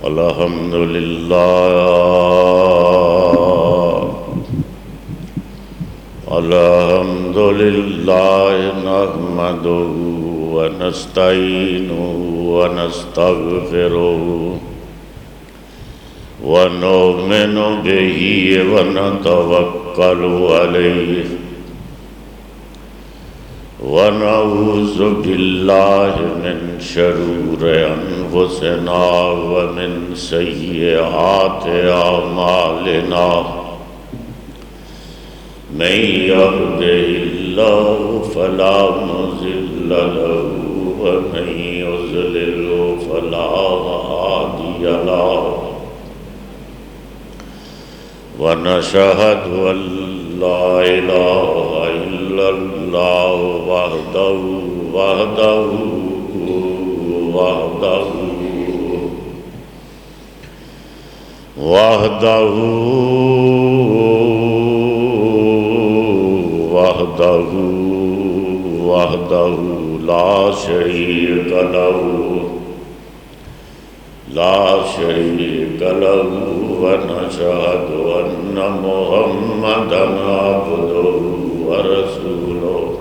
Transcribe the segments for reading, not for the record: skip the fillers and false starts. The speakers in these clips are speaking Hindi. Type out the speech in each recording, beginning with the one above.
अल्हम्दुलिल्लाह नहमदुहु व नस्तईनुहु व नस्तगफिरुहु व नुमिनु बिही व नतवक्कलु अलैहि व नऊज़ु बिल्लाहि मिन शुरूरि अनफुसिना व मिन सय्यिआति अमालिना मन यहदिहिल्लाहु फला मुज़िल्ल लहु व मन युज़्लिल्हु फला हादिय लहु व नशहदु अल्ला इलाहा इल्लल्लाहु वहदहु ला शरीक लहु व नशहदु अन्न मुहम्मदन अब्दुहु व रसूलुहु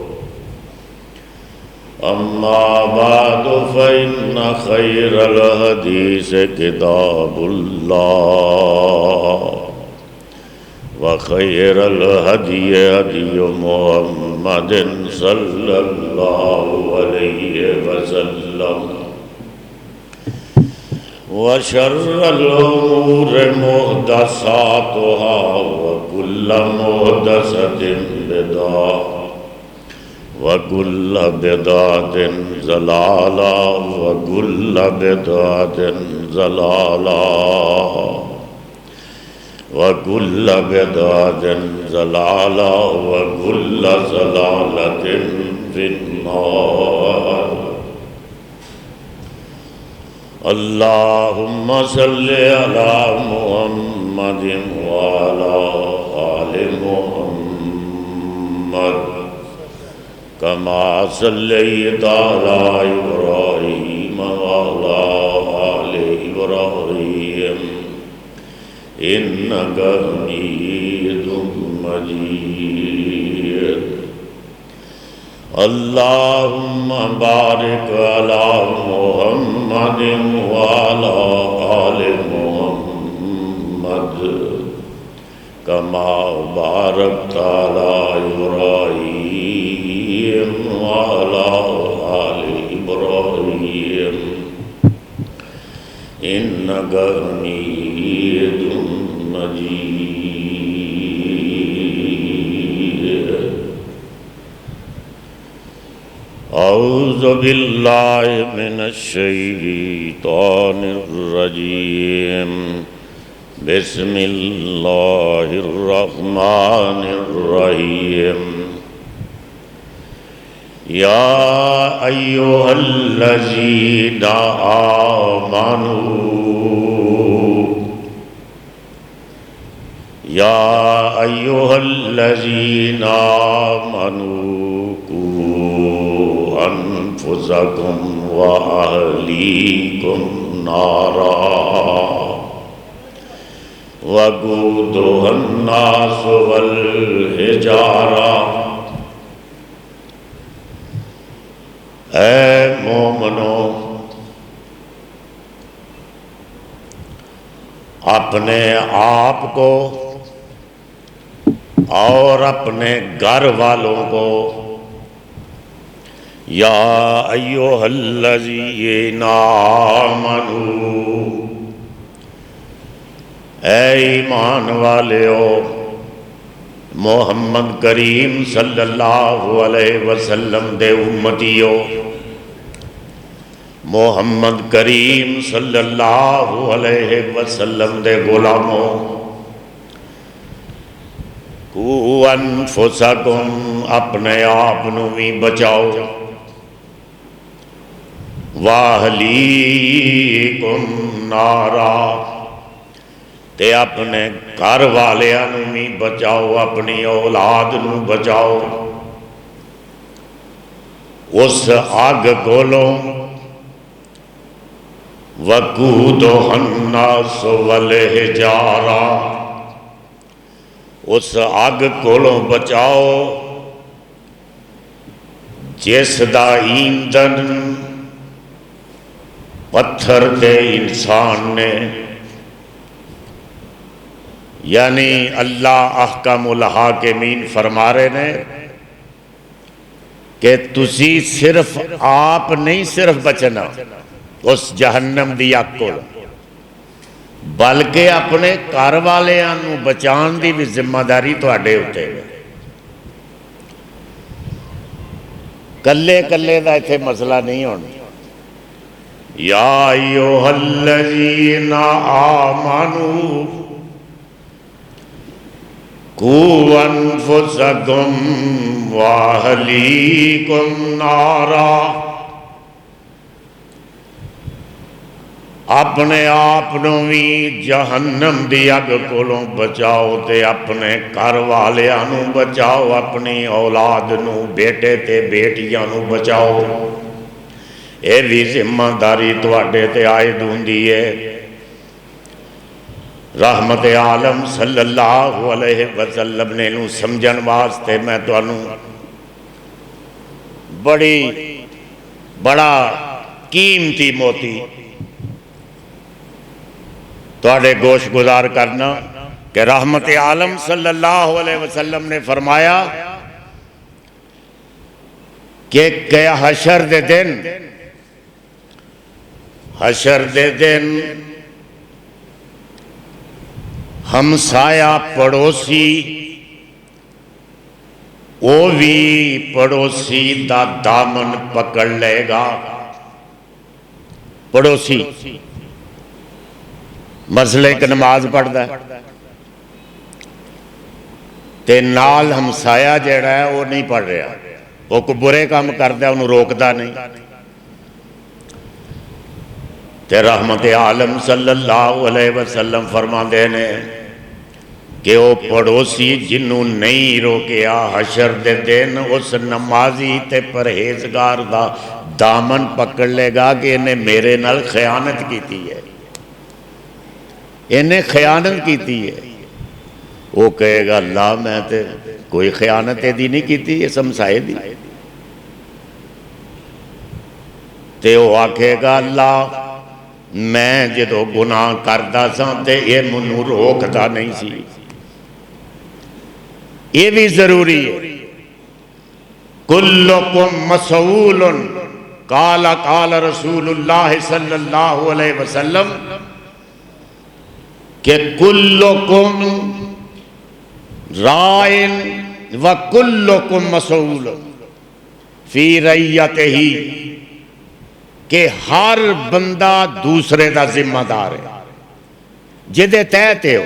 अम्मा बअद फ़इन्न खैरल हदीस किताबुल्लाह व खैरल हदी हदी मुहम्मदिन सल्लल्लाहु अलैहि वसल्लम व शर्रल उमूरि मुहदसातुहा व कुल्लु मुहदसतिन बिदअह व कुल्लु बिदअतिन ज़लालह व कुल्लु बिदअतिन ज़लालह व कुल्लु बिदअतिन ज़लालह व कुल्लु ज़लालतिन फिन्नार। अल्लाहुम्मा सल्लि अला मुहम्मदिन व अला आलि मुहम्मद कमा सल्लैता अला इब्राहीम व अला आलि इब्राहीम इन्नका हमीदुम मजीद। अल्लाहुम्मा बारिक अला मुहम्मदिन व अला आलि मुहम्मद कमा बारकता अला इब्राहीम व अला आलि इब्राहीम इन्नका हमीदुम मजीद। औज़ु बिल्लाहि मिनश शैतानिर रजीम। बिस्मिल्लाहिर रहमानिर रहीम। या अय्युहल्लज़ीना आमनू या अय्युहल्लज़ीना आमनू कू अनफुसकुम व अहलीकुम नारा वक़ूदुहन नास वल हिजारा। ऐ मोमनो, अपने आप को और अपने घर वालों को या अय्युहल्लज़ीना आमनू, ऐ ईमान वालेओ, मोहम्मद करीम सल्लल्लाहु अलैहि वसल्लम दे उम्मतियो, मोहम्मद करीम सल्लल्लाहु अलैहि वसल्लम दे गुलामो, कू अनफुसकुम, अपने आप नू भी बचाओ, वाहलीकुम नारा, ते अपने घर वालियां नू भी बचाओ, अपनी औलाद नू बचाओ उस अग कोलों वकूदुहन्नास वल हिजारा, उस अग कोलों बचाओ जिसदा ईंधन पत्थर ते इंसान ने। यानी अल्लाह अहकामुल हाकिमीन फरमा रहे ने कि तुसी सिर्फ आप नहीं सिर्फ बचना उस जहन्नम दी अग को, बल्कि अपने घर वालियां नूं बचाने की भी जिम्मेदारी तुहाडे उत्ते है। कल्ले कल्ले दा इत्थे मसला नहीं होना। या अय्युहल्लज़ीना आमनू कू अनफुसकुम व अहलीकुम नारा, अपने आप भी जहन्नम दी अग कोलों बचाओ ते अपने घर वालियां नूं बचाओ, अपनी औलाद नूं बेटे ते बेटियां नूं बचाओ। ये भी जिम्मेदारी तुहाडे ते आयद हुंदी है। रहमत आलम सल्लल्लाहु अलैहि वसल्लम ने नूं समझण वास्ते मैं तुहानूं बड़ा कीमती मोती तुहाडे गोश गुजार करना कि रहमत आलम सल्लल्लाहु अलैहि वसल्लम ने फरमाया कि क्या हशर दे दिन हमसाया पड़ोसी वो भी पड़ोसी दा दामन पकड़ लेगा। पड़ोसी मसले एक नमाज पढ़ता है ते नाल हमसाया जिहड़ा है वो नहीं पढ़ रहा, वो कोई बुरे काम करता उन्होंने रोकता नहीं। ते रहमत आलम सल्लल्लाहु अलैहि वसल्लम फरमाते ने कि वो पड़ोसी जिन्हों नहीं रोकिया हशर दे दिन उस नमाजी ते परहेजगार दा दामन पकड़ लेगा कि इन्हें मेरे नाल खयानत की है, इन्हें खयानत की है। वो कहेगा अल्लाह मैं तो कोई खयानत यदि नहीं की, इस हमसाए दी। ते वो आखेगा अल्लाह मैं जो गुनाह करता सा ते ये मैनू रोकता नहीं सी। ये भी जरूरी है। कुल्लुकुम मसऊलुन काला काला रसूलुल्लाह सल्लल्लाहु अलैहि वसल्लम के कुल्लुकुम राइन व कुल्लुकुम मसऊलुन फी रैयतिही, कि हर बंदा दूसरे का जिम्मेदार है जिदे तहत हो।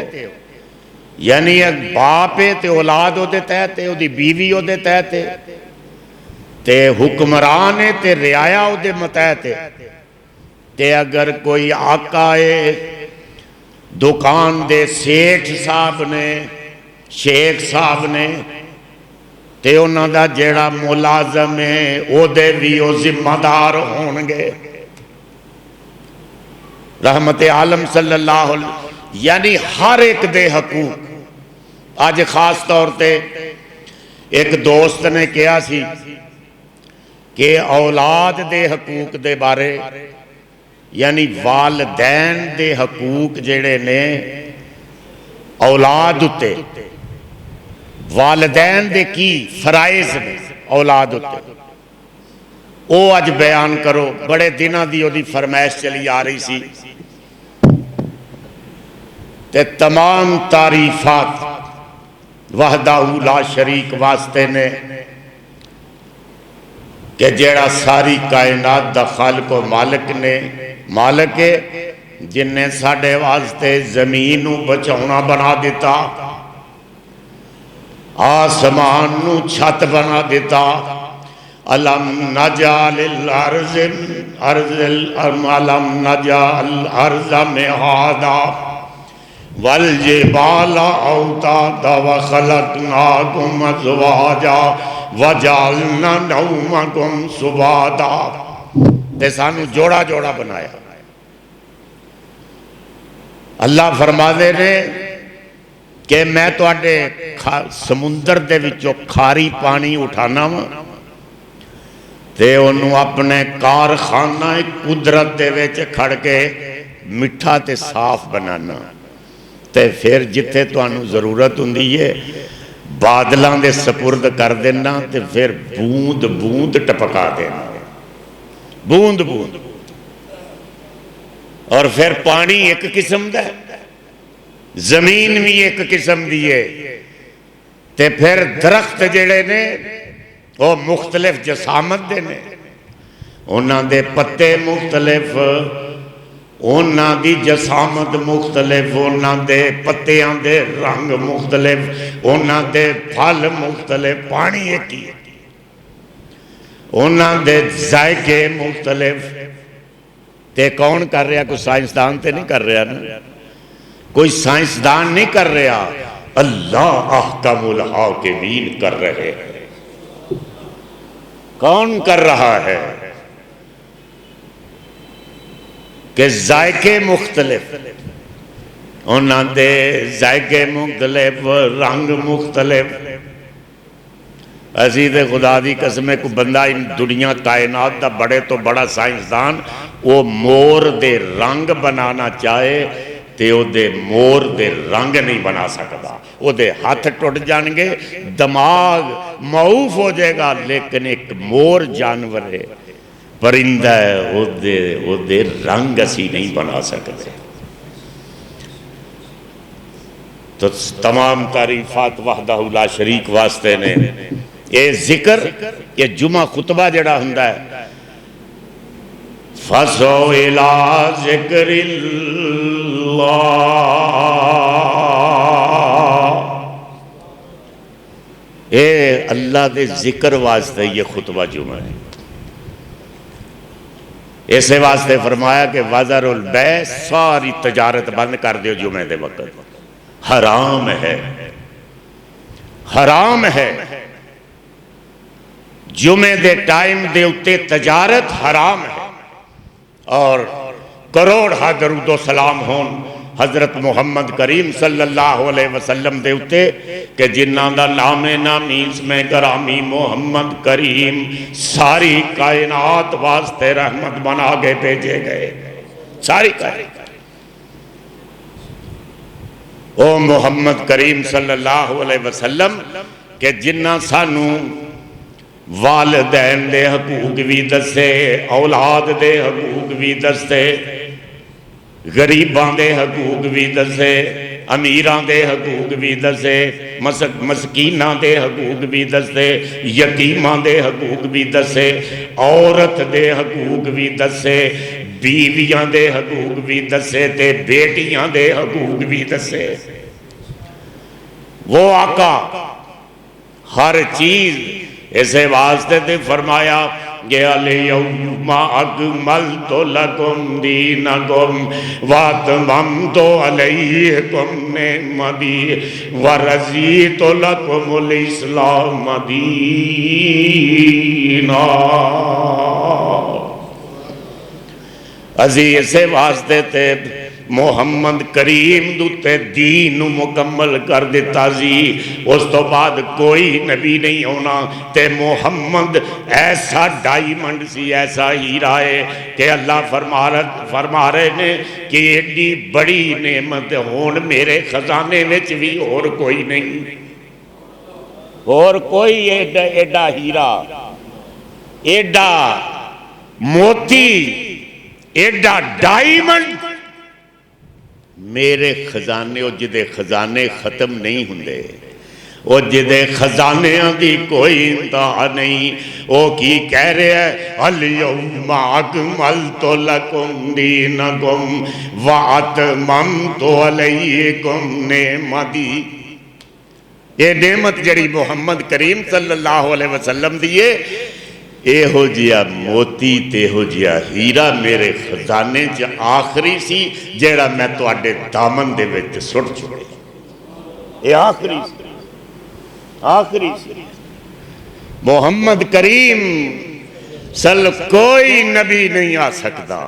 यानी एक बाप है तो औलाद वो तहत है, उसकी बीवी वो तहत है, ते हुक्मरान है ते रियाया वो मतहत है। ते अगर कोई आका है, दुकान दे सेठ साहब ने, शेख साहब ने, ते उन्हां दा जेड़ा मुलाजम है ओदे भी वो जिम्मेदार होणगे। रहमत आलम सल्लल्लाहु अलैहि, यानी हर एक दे हकूक। अज खास तौर पे एक दोस्त ने कहा सी कि औलाद दे हकूक दे बारे, यानी वालदैन दे हकूक जेड़े ने औलाद उत्ते, वालदैन दे की फराइज ने औलाद उत्ते, वो अज बयान करो। बड़े दिनों की ओदी फरमाइश चली आ रही सी ते तमाम तारीफात वहदाहू ला शरीक वास्ते ने कि जेड़ा सारी कायनात दा खालिक व मालिक ने, मालिक है जिन्हें साडे वास्ते जमीन नूं बचाउणा बना दिता, आसमान नूं छत बना दिता। अलम नजालिल अर्ज़ मिहादा वल जिबाला औतादा व खलक़नाकुम अज़वाजा व जअलना नौमकुम सुबाता। ते सानू जोड़ा जोड़ा बनाया। अल्लाह फरमाते ने कि मैं तुहाडे समुंदर दे विचों खारी पानी उठाना वा ते उन्होंने अपने कारखाना कुदरत दे विच खड़ के मिठा ते साफ बनाना ते फिर जिथे तुहानू जरूरत हुंदी है बादलों के सपुर्द कर देना ते फिर बूंद बूंद टपका देना, बूंद बूंद। और फिर पानी एक किस्म का, जमीन भी एक किस्म की है, ते फिर दरख्त जिहड़े ने वो मुख्तलिफ जसामत दे ने, उन्हां दे पत्ते मुख्तलिफ, उन्हां दी जसामत मुख्तलिफ, उन्हां दे पत्तियां दे रंग मुख्तलिफ, उन्हां दे फल मुख्तलिफ, पानी एक ही, उन्हां दे जायके मुख्तलिफ। ते कौन कर रहा? कोई साइंसदान तो नहीं कर रहा ना, कोई साइंसदान नहीं कर रहा, अल्लाह अहकमुल हाकिमीन कर रहे हैं। कौन कर रहा है कि जायके मुख्तलिफ, उन्होंने जायके मुख्तलिफ, रंग मुख्तलिफ। असी तो खुदा की कसम है, कोई बंदा इन दुनिया कायनात का बड़े तो बड़ा साइंसदान वो मोर दे रंग बनाना चाहे तो वो मोर दे रंग नहीं बना सकता, वो हाथ टुट जाएंगे, दिमाग माऊफ हो जाएगा, लेकिन एक मोर जानवर है, परिंदा है, वो रंग असी नहीं बना सकते। तो तमाम तारीफात वहदहू ला शरीक वास्ते ने। ये जिक्र, ये जुमा खुतबा जड़ा हुंदा है, फसो इला ज़िक्रिल्लाह, ए अल्लाह के जिक्र वास्ते ये खुतबा जुमा है। इस वास्ते फरमाया कि वज़रुल बै, सारी तजारत बंद कर दो जुमे के वक्त, हराम है, हराम है। जुमे दे टाइम दे उत्ते तजारत हराम है। और करोड़ हा दरूदो सलाम होन हजरत मुहम्मद करीम सल्लल्लाहु अलैहि वसल्लम दे उत्ते कि जिन्हां दा नामे नामी इसमें गरामी मोहम्मद करीम सारी कायनात वास्ते रहमत बना के भेजे गए, सारी कायनात। ओ मुहम्मद करीम सल्लल्लाहु अलैहि वसल्लम के जिन्ना सानू वालिदैन दे हकूक भी दसे, औलाद दे हकूक भी दसे, गरीबां दे हकूक भी दसे, अमीरां दे हकूक भी दसे, मसकीनां दे हकूक भी दसे, यतीमां दे हकूक भी दसे, औरत दे हकूक भी दसे, बीवियां दे हकूक भी दसे, ते बेटियां दे हकूक भी दसे। वो आका हर चीज इसे वास्ते ते फरमाया कि अलयौमा अकमलतु लकुम दीनकुम व अतममतु अलैकुम निअमती व रज़ीतु लकुमुल इस्लाम दीना। अजी इसे वास्ते ते मुहम्मद करीम दुते दीन मुकम्मल कर दिता जी। उस तो बाद कोई नबी नहीं होना, ते मुहम्मद ऐसा डायमंड सी, ऐसा हीरा है कि अल्लाह फरमा रहे ने कि एडी बड़ी नेमत होन मेरे खजाने में भी और कोई नहीं, और कोई एडा हीरा, एडा मोती, एडा डायमंड मेरे खजाने, जिदे खजाने खत्म नहीं होंगे, वो जिदे खजानियां दी कोई इंतहा नहीं। वो की कह रहा है, अलयौमा अकमलतु लकुम दीनकुम व अतममतु अलैकुम निअमती। ये नेमत जड़ी मुहम्मद करीम सल्लल्लाहु अलैहि वसल्लम दी है, एहो जिया मोती ते एहो जिया हीरा मेरे खजाने च आखिरी सी, जेड़ा मैं तुहाडे दामन दे विच सुट चुके। ये आखिरी सी मुहम्मद करीम कोई नबी नहीं आ सकता।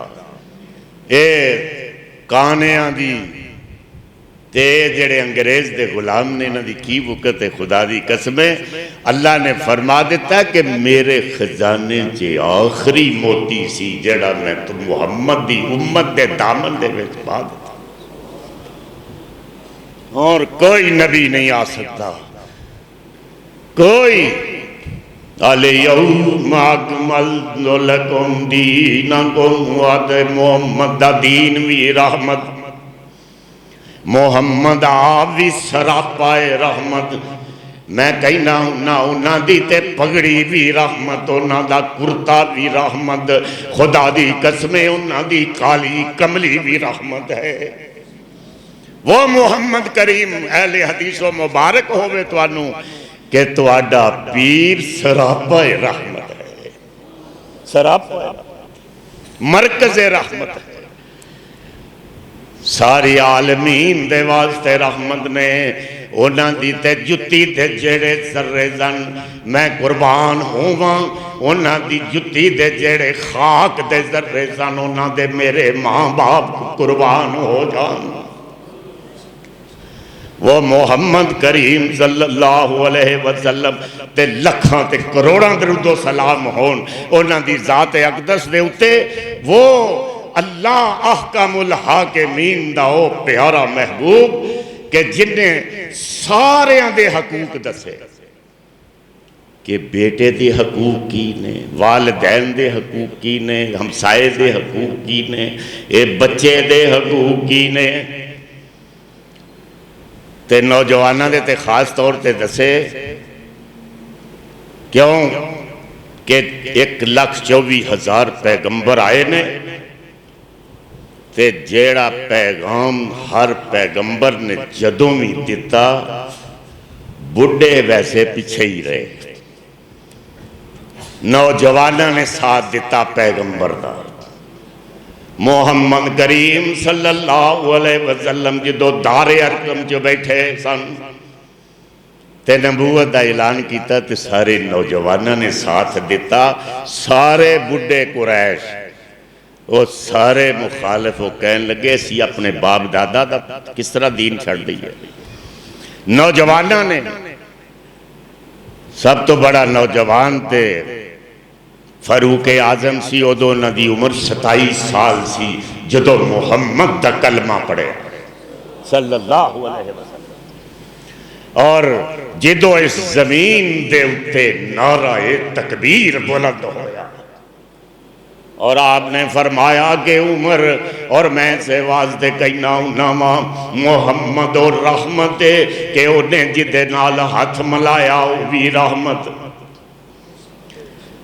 ये कानियां दी ते जेड़े अंग्रेज दे गुलाम ने इन्हां दी की वकत है, खुदा दी कसम है, अल्लाह ने फरमा दिता कि मेरे खजाने च आखिरी मोती सी जेड़ा मैं तो मुहम्मद दी उम्मत दे दामन दे विच पा दिता, और कोई नबी नहीं आ सकता, कोई। अलयौम अकमलतु लकुम दीनकुम, मोहम्मद दा दीन भी रहमत, मोहम्मद आप भी सरापाए रहमत। मैं कहना हुन्ना उन्हां दी ते पगड़ी भी रहमत, उन्हां दा कुर्ता भी रहमत, खुदा दी कसम उन्हां दी काली कमली भी रहमत है। वो मुहम्मद करीम अहले हदीसो मुबारक होवे तुहानू कि तुहाडा पीर सरापाए रहमत है, सरापाए मरकज़ रहमत है, सारी आलमीन दे वास्ते रहमत ने। उन्हां दी ते जुत्ती दे जेड़े जर्रे सन मैं कुर्बान होवां, उन्हां दी जुत्ती दे जेड़े खाक दे जर्रे सन उन्हां दे मेरे मां बाप कुर्बान हो जान। वो मोहम्मद करीम सल्लल्लाहु अलैहि वसल्लम ते लखां ते करोड़ां दरूदो सलाम होन उन्हां दी ज़ात अक़दस दे उत्ते। वो अल्लाह अहकामुल हाकिमीन दा ओ प्यारा महबूब कि जिन्हें सारियां दे हकूक दसे कि बेटे दे हकूक की ने, वालिदैन दे हकूक की ने, हमसाए दे हकूक की ने, ये बच्चे दे हकूक की ने, ते नौजवानों दे ते खास तौर ते दसे। क्यों कि 1,24,000 पैगंबर आए ने, ते जेड़ा पैगाम हर पैगंबर ने जदों भी दिता बुढ़े वैसे पिछे ही रहे, नौजवानों ने साथ दिता पैगंबर का। मोहम्मद करीम सल्लल्लाहु अलैहि वसल्लम जो दारे अरकम जो बैठे सन ते नबूवत का ऐलान किया तो सारे नौजवानों ने साथ दिता, सारे बुढ़े कुरैश वो सारे मुखालिफ वो कहन लगे असी अपने बाप दादा का किस तरह दीन छड़ दईए। नौजवानों ने सब तो बड़ा नौजवान थे फारूक आजम सी, उदों उन्हां दी उम्र 27 साल सी जदों मुहम्मद दा कलमा पढ़े सल्लल्लाहु अलैहि वसल्लम, और जदों इस जमीन दे उत्ते नाराए तकबीर बुलंद होया और आपने फरमाया कि उमर और मैं से वास्ते कहना उन्ना मुहम्मद और रहमत के उन्हें जिदे नाल हाथ मिलाया वो भी रहमत,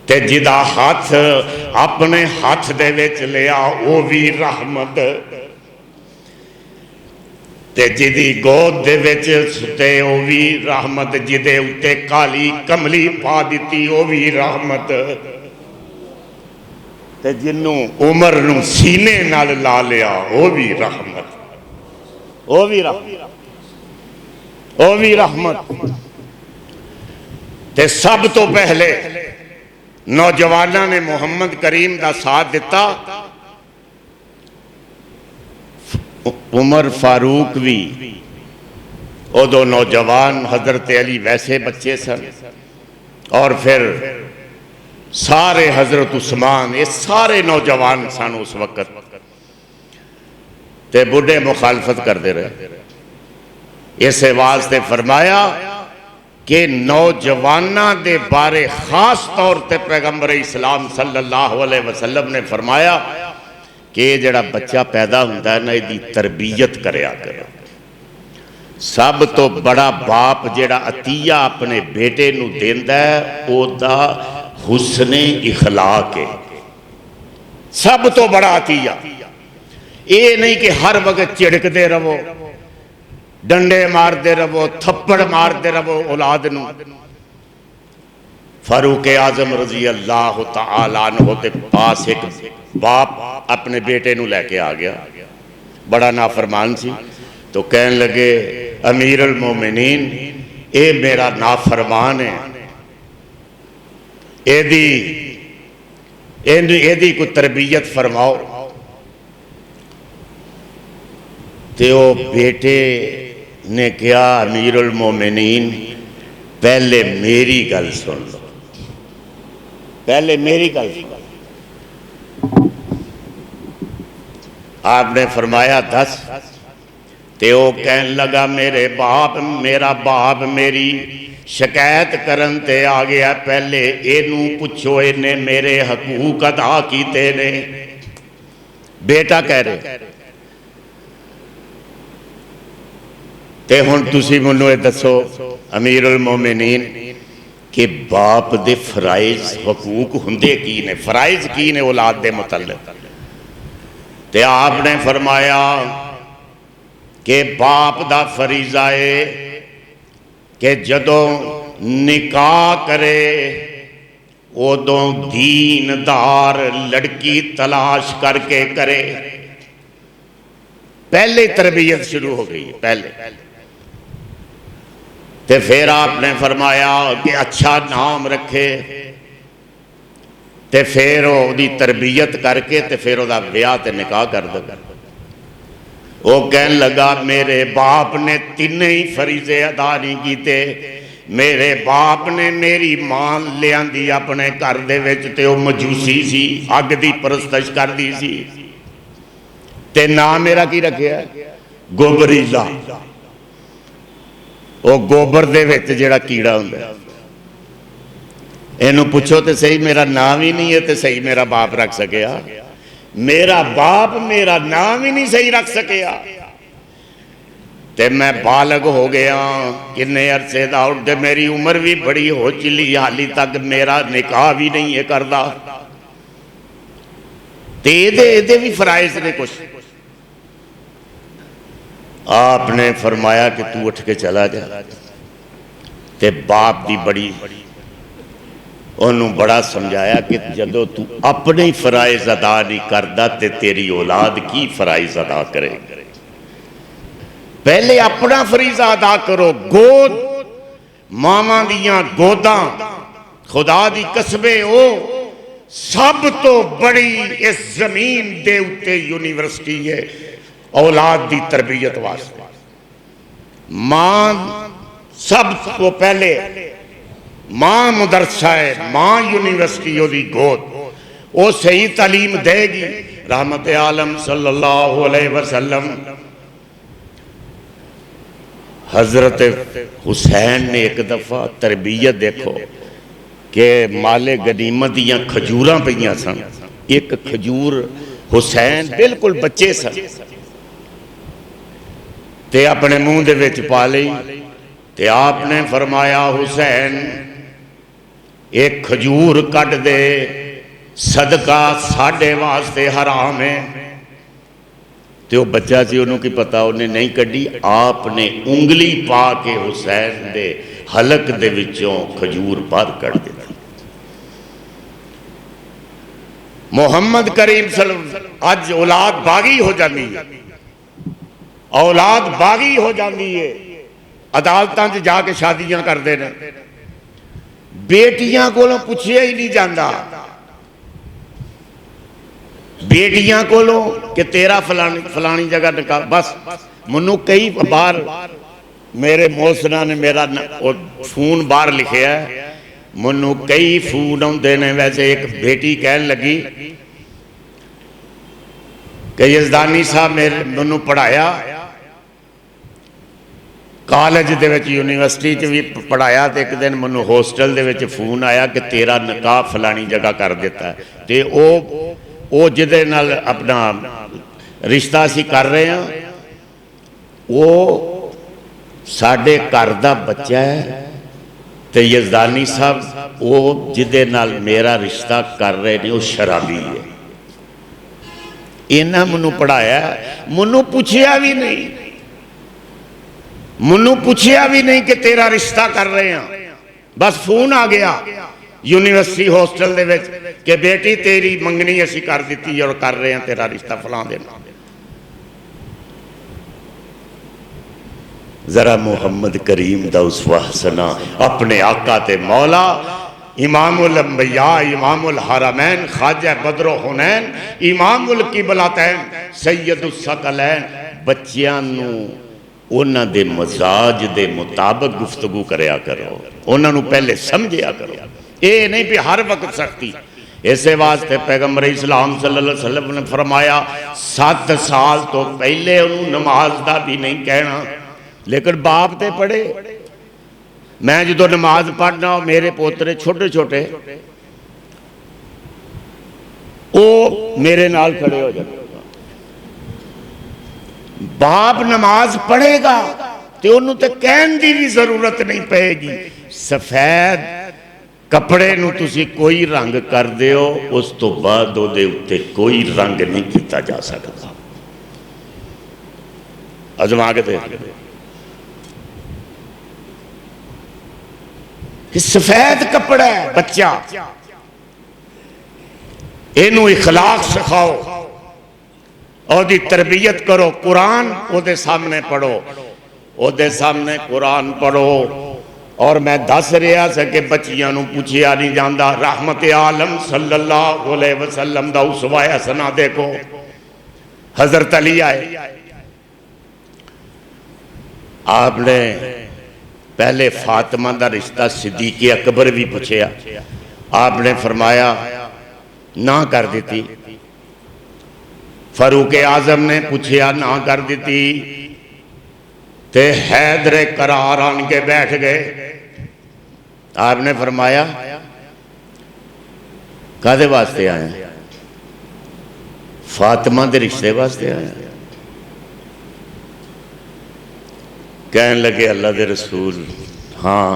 ते जिदा हाथ अपने हाथ दे विच लिया वो भी रहमत, ते जिदी गोद दे विच सुते वो भी रहमत, जिदे उत्ते काली कमली पा दी वो भी रहमत, ते जिन्नू उमर नू सीने नाल ला लिया वो भी रहमत, वो भी रहमत, वो भी रहमत। ते सब तो पहले नौजवानों ने मुहम्मद करीम का साथ दिता। उमर फारूक भी उदों नौजवान, हजरत अली वैसे बच्चे सन, और फिर सारे हजरत उस्मान ये सारे नौजवान सन उस वक्त, ते बुढ़े मुखालफत करते रहे। इस वास्ते फरमाया कि नौजवानों के बारे खास तौर पर पैगंबर इस्लाम सल्लल्लाहु अलैहि वसल्लम ने फरमाया कि जड़ा बच्चा पैदा होता है ना इसकी तरबियत करया करो। सब तो बड़ा बाप जड़ा अतिया अपने बेटे नू देंदा है ओदा हुस्ने इखलाक है, सब तो बड़ा अतिया। ये नहीं कि हर वक्त झिड़कते रहो, डंडे मारते रहो, थप्पड़ मारते रहो औलाद नू। फारूक आजम रजी अल्लाह तआला अन्हु के पास एक बाप अपने बेटे नू लेके आ गया, बड़ा नाफरमान सी, तो कहन लगे अमीर अल मोमिनीन ये मेरा नाफरमान है, एदी कोई तरबियत फरमाओ। ते वो बेटे ने कहा अमीरुल मोमिनीन पहले मेरी गल सुन लो, पहले मेरी गल सुन। आपने फरमाया 10। ते वो कहन लगा मेरा बाप मेरी शिकायत करन ते आ गया, पहले इनू पुछो इन्हें मेरे हकूक अदा कीते ने। बेटा कह रहे ते हुण तुसी मैनू दसो अमीरुल मोमिनीन कि बाप दे फराइज हकूक हुंदे की ने, फराइज की ने औलाद दे मुतल्लिक। ते आपने फरमाया कि बाप दा फरीजा है कि जदों निकाह करे उदों दीनदार लड़की तलाश करके करे। पहले तरबियत शुरू हो गई पहले। ते फिर आपने फरमाया कि अच्छा नाम रखे, ते फिर ओदी तरबियत करके ते फिर ओदा ब्याह ते निकाह कर दो। वो कहन लगा मेरे बाप ने तीन ही फरीजे अदा नहीं कीते। मेरे बाप ने मेरी मां लियांदी अपने घर दे विच ते वो मजूसी सी, अग दी परस्तश करदी सी, ते नाम मेरा की रखिया गोबरीला। वो गोबर दे विच जिहड़ा कीड़ा हुंदा, इनू पुछो तो सही मेरा नाम ही नहीं है तो सही मेरा बाप रख सकिया। मेरा बाप मेरा नाम ही नहीं सही रख सकिया। ते मैं बालग हो गया किन्ने अरसे दा, और मेरी उम्र भी बड़ी हो चली, हाली तक मेरा निकाह भी नहीं है करदा। ते एदे भी फराइज ने कुछ। आपने फरमाया कि तू उठ के चला जा। ते बाप दी बड़ी उन्होंने बड़ा समझाया कि जदों तू अपने ही फराइज अदा नहीं करता ते तेरी औलाद की फराइज अदा करे। पहले अपना फरीजा अदा करो। गोद मावां दियां गोदां खुदा दी कसबे ओ सब तो बड़ी इस जमीन दे उत्ते यूनिवर्सिटी है औलाद दी तरबियत वास्ते। मां सब तो पहले मां मुदरसा है, मां यूनिवर्सिटी ओदी गोद, वो सही तालीम देगी। रहमत आलम सल्लल्लाहु अलैहि वसल्लम हजरत हुसैन ने एक दफा तरबियत देखो कि माले गनीमत दियां खजूरां पईयां सन, एक खजूर हुसैन बिल्कुल बच्चे सन ते अपने मुंह दे विच पा लई। ते आपने फरमाया हुसैन एक खजूर कट दे, सदका साडे वास्ते हराम है। तो वह बच्चा सी, उन्होंने की पता, उन्हें नहीं कढ़ी। आपने उंगली पा के हुसैन दे हलक दे विचों खजूर बाहर कढ़ दी। मुहम्मद करीम सल्लल्लाहु अज औलाद बागी हो जाती है, औलाद बागी हो जाती है। अदालतां च जाके शादियां करते हैं, बेटियां कोलों पूछिया ही नहीं जाता। बेटियां कोलों कि तेरा फलानी जगह निकाह, बस मनु कई बार मेरे मोहसना ने मेरा फोन बाहर लिखा है, मनु कई फोन आते हैं। वैसे एक बेटी कहन लगी कि यजदानी साहब मेरे मनु पढ़ाया कॉलेज दे विच यूनिवर्सिटी च भी पढ़ाया, तो एक दिन मैनू होस्टल दे विच फोन आया कि तेरा निकाह फलानी जगह कर दिता है। तो वो जिहदे नाल अपना रिश्ता असीं कर रहे हैं वो साडे घर दा बच्चा है। तो यजदानी साहब वो जिहदे नाल मेरा रिश्ता कर रहे ने वो शराबी है। इन्हां मैनू पढ़ाया, मैनू पुछया भी नहीं, मैनू पूछया भी नहीं कि तेरा रिश्ता कर रहे हैं। बस फोन आ गया यूनिवर्सिटी होस्टल दे विच कि बेटी तेरी मंगनी असी कर दी और कर रहे हैं तेरा रिश्ता फलां दे नाल। जरा मुहम्मद करीम दा उसवा हसना अपने आका ते मौला इमामुल अंबिया इमामुल हरमैन ख्वाजा बदरो हुनैन इमामुल किबलतैन सैयदुस सकलैन बच्चियां नूं उन्हां दे मजाज दे मुताबिक गुफ्तगू करया करो, उन्होंने पहले समझिया करो। ये नहीं भी हर वक्त सख्ती। इसे वास्ते पैगंबर इस्लाम सल्लल्लाहु अलैहि वसल्लम ने फरमाया 7 साल तो पहले उन्होंने नमाज का भी नहीं कहना, लेकिन बाप ते पढ़े। मैं जो नमाज पढ़ना, मेरे पोतरे छोटे छोटे वो मेरे नाल खड़े हो जाते। बाप नमाज पढ़ेगा तो उन्होंने तो कहने की भी जरूरत नहीं पेगी। सफेद कपड़े नूं तुसी कोई रंग कर दिओ, उस तो बाद उहदे उत्ते कोई रंग नहीं किया जा सकता। अजमा के देख लो कि सफेद कपड़ा है बच्चा, इनू इखलाक सिखाओ, ओदी तरबियत करो। कुरान ओदे सामने पढ़ो, ओदे सामने कुरान पढ़ो। और मैं दस रहा था कि बच्चियां नूं पूछिया नहीं जाता। रहमत आलम सल्लल्लाहु अलैहि वसल्लम दा उसवा हसना देखो, हजरत अली आए, आपने पहले फातिमा का रिश्ता सिद्दीक़ अकबर भी पूछया, आपने फरमाया ना कर दी। फारूक आजम ने पूछया ना कर दी, ते हैदर करार आन के बैठ गए। आपने फरमाया कादे वास्ते आए? फातिमा के रिश्ते वास्ते आए। कहन लगे अल्लाह के रसूल, हाँ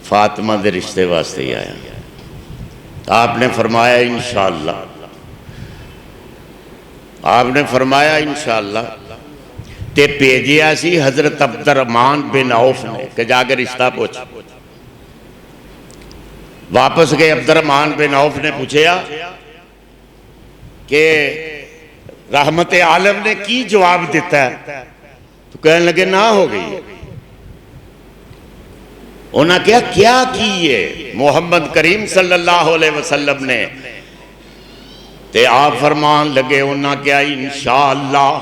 फातिमा के रिश्ते वास्ते ही आया। आपने फरमाया इंशाअल्लाह, आपने फरमाया इंशाअल्लाह। ते भेजिया सी हजरत अब्दुर्रहमान बिन औफ ने कि जाके रिश्ता पूछ। वापस गए, अब्दुर्रहमान बिन औफ ने पूछा कि रहमत आलम ने की जवाब दिता है? तो कहने लगे ना हो गई। उन्हें क्या क्या की है मोहम्मद करीम सल्लल्लाहु अलैहि वसल्लम ने? ते आप फरमान लगे, उन्हें क्या इंशाअल्लाह।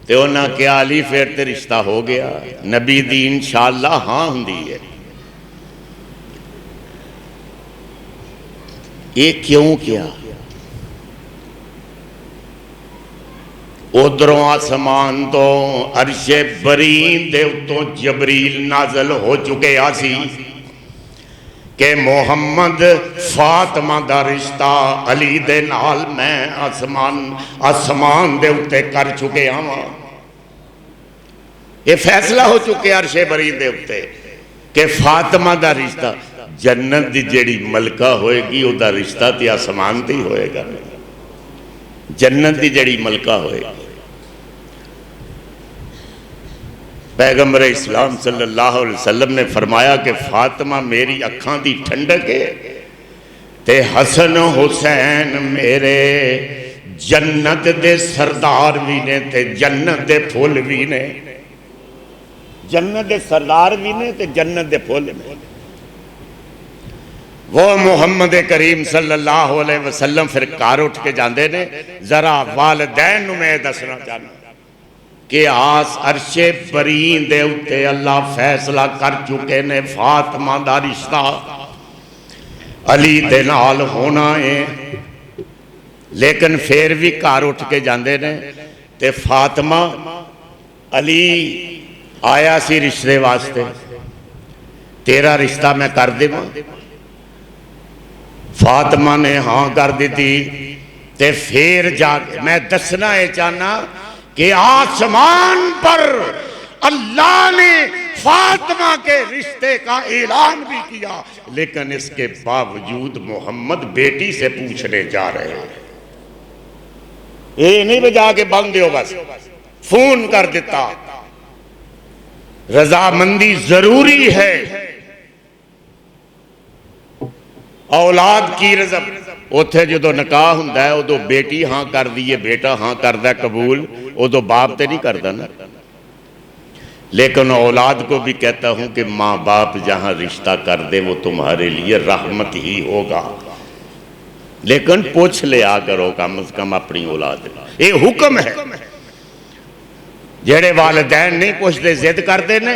ते उन्हें क्या अली फिर ते रिश्ता हो गया। नबी दी इंशाअल्लाह हाँ हुंदी है। ये क्यों किया? उधरों आसमान तो अरशे बरी दे उत्तों जबरील नाजल हो चुके आसी कि मोहम्मद फातिमा दा रिश्ता अली दे नाल मैं आसमान दे उत्ते कर चुके आवां। ये फैसला हो चुके अरशे बरी दे उत्ते कि फातिमा दा रिश्ता जन्नत दी जेड़ी मलका होएगी उहदा रिश्ता ते आसमान ते ही होएगा। जन्नत दी जेड़ी मलका होएगी। पैगंबर इस्लाम सल्लल्लाहु अलैहि वसल्लम ने फरमाया कि फातिमा मेरी अखां दी ठंडक है, ते हसन हुसैन मेरे जन्नत दे सरदार भी ने, ते जन्नत दे फुल भी ने। जन्नत दे सरदार भी ने ते जन्नत दे फुल ने। वो मोहम्मद करीम सल्लल्लाहु अलैहि वसल्लम फिर घर उठ के जाते ने। जरा वालिदैन नूं मैं दसना चाहना कि आस अरशे बरी दे उत्ते अल्लाह फैसला कर चुके ने फातिमा दा रिश्ता अली दे नाल होना है। लेकिन फिर भी घर उठ के जाते ने ते फातिमा अली आया सी रिश्ते वास्ते, तेरा रिश्ता मैं कर देवां? फातिमा ने हाँ कर दी। ते फिर जाके मैं दसना ये चाहना कि आसमान पर अल्लाह ने फातिमा के रिश्ते का ऐलान भी किया, लेकिन इसके बावजूद मोहम्मद बेटी से पूछने जा रहे हैं। ये नहीं बजा के बंद दियो, बस फोन कर देता। रजामंदी जरूरी है। औलाद की रजा उथे जो निकाह हुंदा है उदो बेटी हाँ कर दी है, बेटा हाँ करदा कबूल, उदो बाप ते नहीं करता ना। लेकिन औलाद को भी कहता हूं कि माँ बाप जहां रिश्ता कर दे वो तुम्हारे लिए रहमत ही होगा। लेकिन पूछ लिया करो कम से कम अपनी औलाद। ये हुक्म है। जेड़े वालिदैन नहीं पुछते जिद करते ने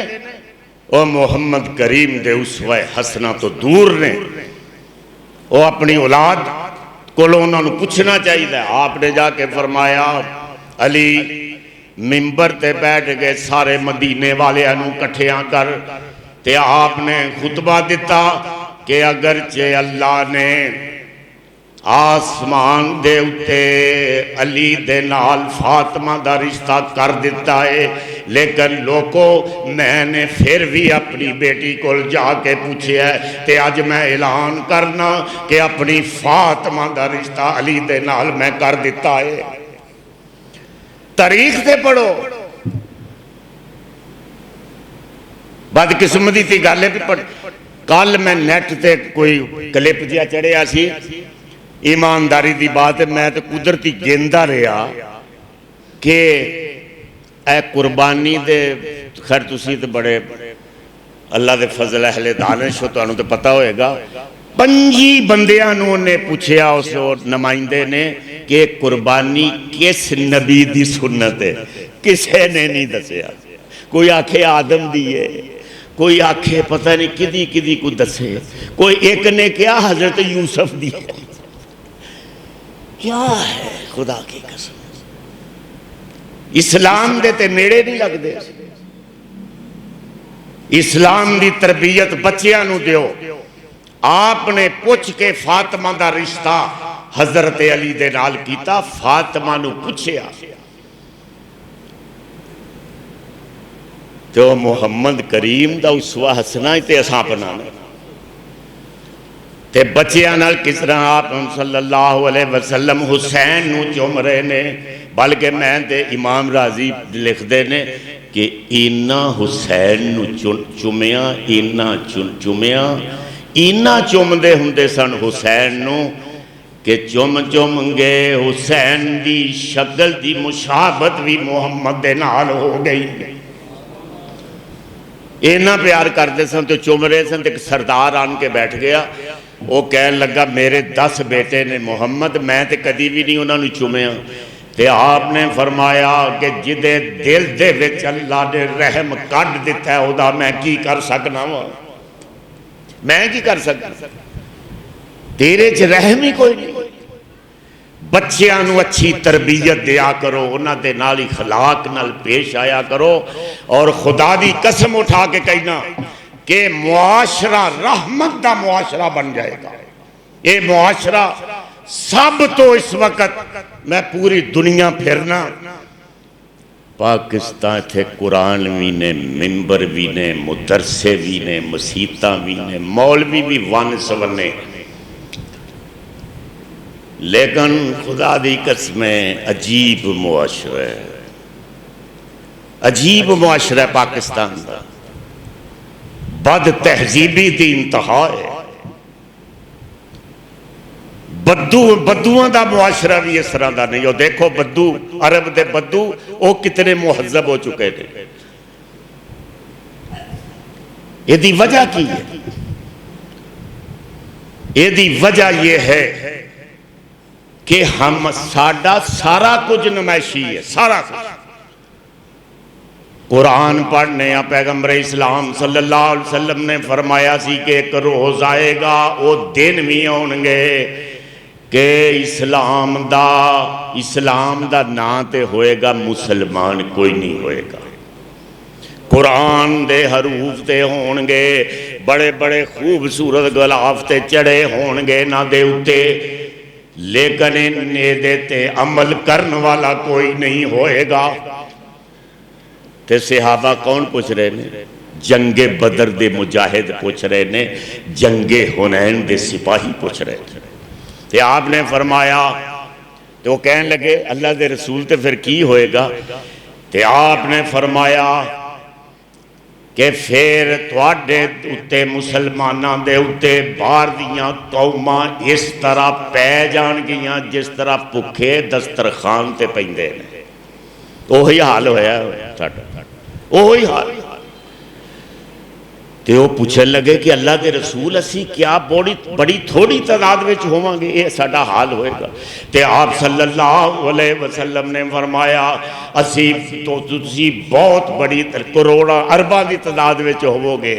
वो मुहम्मद करीम दे उसवा हसना तो दूर ने। वो अपनी औलाद को उन्होंने पूछना चाहिए। आपने जाके फरमाया अली मिंबर ते बैठ गए सारे मदीने वालियां कट्ठियां कर ते आपने खुतबा दिता कि अगरचे अल्लाह ने आसमान दे उत्ते अली दे नाल फातिमा दा रिश्ता कर दिता है, लेकिन लोगों मैंने फिर भी अपनी बेटी को जाके पूछा है ते अज मैं ऐलान करना कि अपनी फातिमा दा रिश्ता अली दे नाल मैं कर दिता है। तारीख से पढ़ो। बदकिस्मती की गल है भी पढ़। कल मैं नैट ते कोई क्लिप जिहा चढ़िया सी, ईमानदारी की बात है, मैं तो कुदरती गेंदा रहा कि ए कुर्बानी दे खैर तुसी तो बड़े अल्लाह दे फजल अहले दानिश हो, तुहानू तो पता होएगा। 5 बंदियां नूं ने पूछया उस नुमाइंदे ने कि कुर्बानी किस नबी दी सुन्नत है, किसी ने नहीं दसिया। कोई आखे आदम दी है, कोई आखे पता नहीं किदी किदी को दसे, कोई एक ने क्या हजरत यूसुफ दी है। क्या है खुदा की कसम, इस्लाम दे ते नेड़े नहीं लगते। इस्लाम की तरबियत बच्चियां नूं दिओ। आपने पुछ के फातिमा दा रिश्ता हजरत अली दे नाल कीता। फातिमा नूं पुछया तो मुहम्मद करीम दा उसवा हसना ही ते असां अपनाना ते बच्चियां नाल किस तरह आप सल्लल्लाहु अलैहि वसल्लम हुसैन नूं चुम रहे ने। बल्कि मैं ते इमाम राजी लिखते ने कि इन्ना हुसैन नूं चुमिया, इन्ना चुमिया, इन्ना चुमदे हुंदे सन हुसैन नूं कि चुम चुम गए हुसैन दी शक्ल दी मुशाबत भी मुहम्मद दे नाल हो गई। इन्ना प्यार करते सन तो चुम रहे सन। तो एक सरदार आन के बैठ गया, वो कह लगा मेरे 10 बेटे ने मुहम्मद, मैं तो कदी भी नहीं उन्होंने चुमिया। तो आपने फरमाया कि जिदे दिल दे विच अल्लाह ने रहम कढ़ दिता है उदा मैं की कर सकना वा, मैं की कर सकता, तेरे च रहम ही कोई नहीं। बच्चियां नूं अच्छी तरबियत दिया करो, उन्हां दे नाल इखलाक नाल पेश आया करो। और खुदा दी कसम उठा के कहना कि मुआशरा रहमत दा मुआशरा बन जाएगा। ये मुआशरा सब तो इस वक्त मैं पूरी दुनिया फिरना, पाकिस्तान थे कुरान भी ने, मिंबर भी ने, मुदरसे भी ने, मसीता भी ने, मौलवी भी वन सवने, लेकिन खुदा दी कसमें अजीब मुआशरा है, अजीब मुआशरा है पाकिस्तान का। बद तहजीबी की इंतहा है। बद्दुआं का मुआशरा भी इस तरह का नहीं। देखो बद्दू, अरब के बद्दू वो कितने मुहज्जब हो चुके हैं। यदि वजह की है, यदि वजह यह है कि हम साडा सारा कुछ नुमाइशी है, सारा कुछ। कुरान पढ़ने या पैगंबर इस्लाम सल्लल्लाहु अलैहि वसल्लम ने फरमाया सी कि एक रोज आएगा, वो दिन भी आउणगे कि इस्लाम दा नां ते होएगा मुसलमान कोई नहीं होएगा। कुरान दे हरूफ ते होणगे, बड़े बड़े खूबसूरत गलाफ ते चढ़े होणगे ना दे उत्ते, लेकिन इन्हें ते अमल करने वाला कोई नहीं होएगा। ते सहाबा कौन पूछ रहे ने? जंगे बदर दे मुजाहिद पूछ रहे ने, जंगे हुनैन दे सिपाही पूछ रहे थे। ते आपने फरमाया, तो कहने लगे अल्लाह दे रसूल ते फिर की होएगा? ते आपने फरमाया कि फिर तुहाडे उत्ते मुसलमानां दे उत्ते बाहर दियां कौमां इस तरह पै जाणगियां जिस तरह भुखे दस्तरखान ते पैंदे ने। वही हाल होया साडा, वही हाल। तो वह पूछन लगे कि अल्लाह के रसूल असी क्या बड़ी थोड़ी तादाद में होवांगे, ये साडा हाल होएगा। तो आप सल्लल्लाहु अलैहि वसल्लम ने फरमाया असी तो तुसी बहुत बड़ी करोड़ों अरबां की तादाद में होवोगे,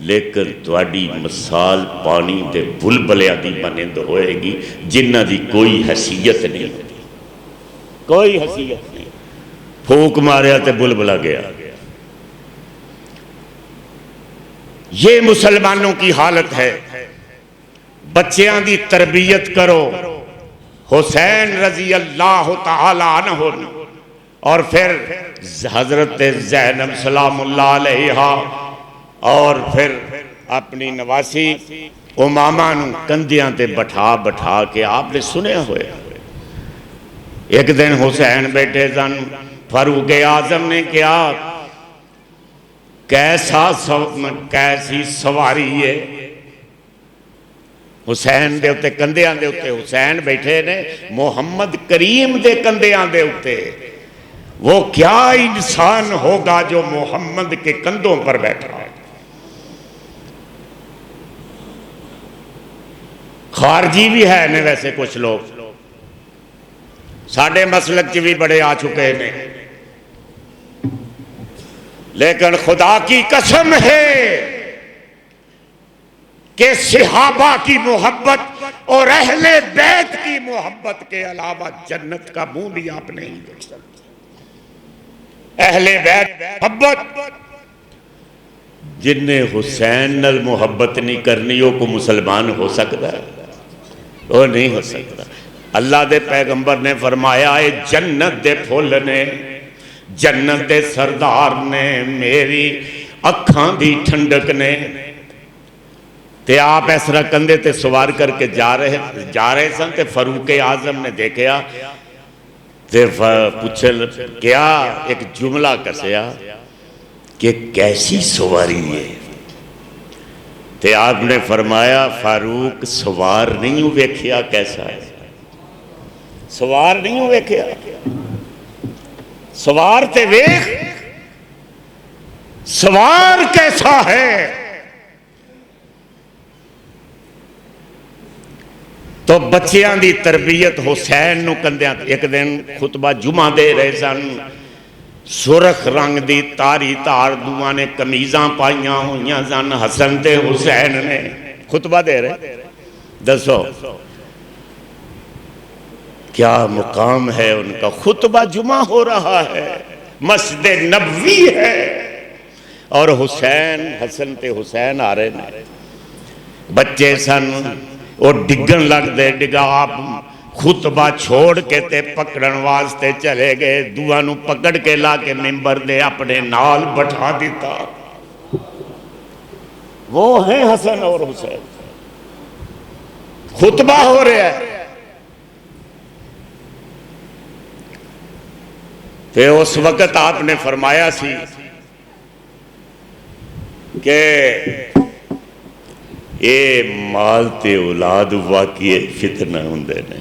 लेकिन तुहाडी मिसाल पानी के बुलबुलियां की मानंद होएगी जिन्हां दी कोई हैसियत नहीं, कोई हैसियत नहीं। फूक मारिया तो बुलबुला गया। ये मुसलमानों की हालत है। बच्चों की तरबियत करो, हुसैन रजी अल्लाह तआला अन्हु और फिर हजरत ज़ैनब सलामुल्लाह अलैहा और फिर अपनी नवासी उमामा कंधियां ते बैठा बैठा के आपने सुनिया हुआ। एक दिन हुसैन बैठे सन, फारूक आजम ने कहा कैसी सवारी है। हुसैन दे उत्ते कंधियां दे उत्ते हुसैन बैठे ने मुहम्मद करीम दे कंधियां दे उत्ते। वो क्या इंसान होगा जो मोहम्मद के कंधों पर बैठा है। खारजी भी है ने वैसे कुछ लोग, साडे मसलक च भी बड़े आ चुके हैं, लेकिन खुदा की कसम है कि सहाबा की मोहब्बत और अहले बैत की मोहब्बत के अलावा जन्नत का मुंह भी आप नहीं देख सकते। अहले बैत मोहब्बत, जिन्हें हुसैन नल मोहब्बत नहीं करनी वो को मुसलमान हो सकता है? वो नहीं हो सकता। अल्लाह दे पैगंबर ने फरमाया है जन्नत दे फुल ने, जन्नत दे सरदार ने, मेरी अखां दी ठंडक ने। ते आप इस तरह कंधे ते सवार करके जा रहे सन। ते फारूक आजम ने देखा ते पूछल क्या एक जुमला कसया कि कैसी सवारी है। ते आपने फरमाया फारूक सवार नहीं वेख्या कैसा है, सवार नहीं वेख्या, सवार ते वेख सवार कैसा है। तो बच्चों की तरबियत हुसैन कंधियां। एक दिन खुतबा जुमा दे रहे सन, सुरख रंग की तारी धार दुआ ने कमीजा पाइया हुई सन। हसन ते हुसैन ने खुतबा दे रहे। दसो क्या मुकाम है उनका। खुतबा जुमा हो रहा है, मस्जिद नबवी है और हुसैन हसन ते हुसैन आ रहे हैं। बच्चे सन वो डिगन लगते, डिगा आप खुतबा छोड़ के ते पकड़न वास्ते चले गए। दुआ नू पकड़ के ला के मिंबर दे अपने नाल बैठा दिता। वो है हसन और हुसैन, खुतबा हो रहा है। ते उस वक्त आपने फरमाया सी कि ये माल ते औलाद वाकई फितना हुंदे ने।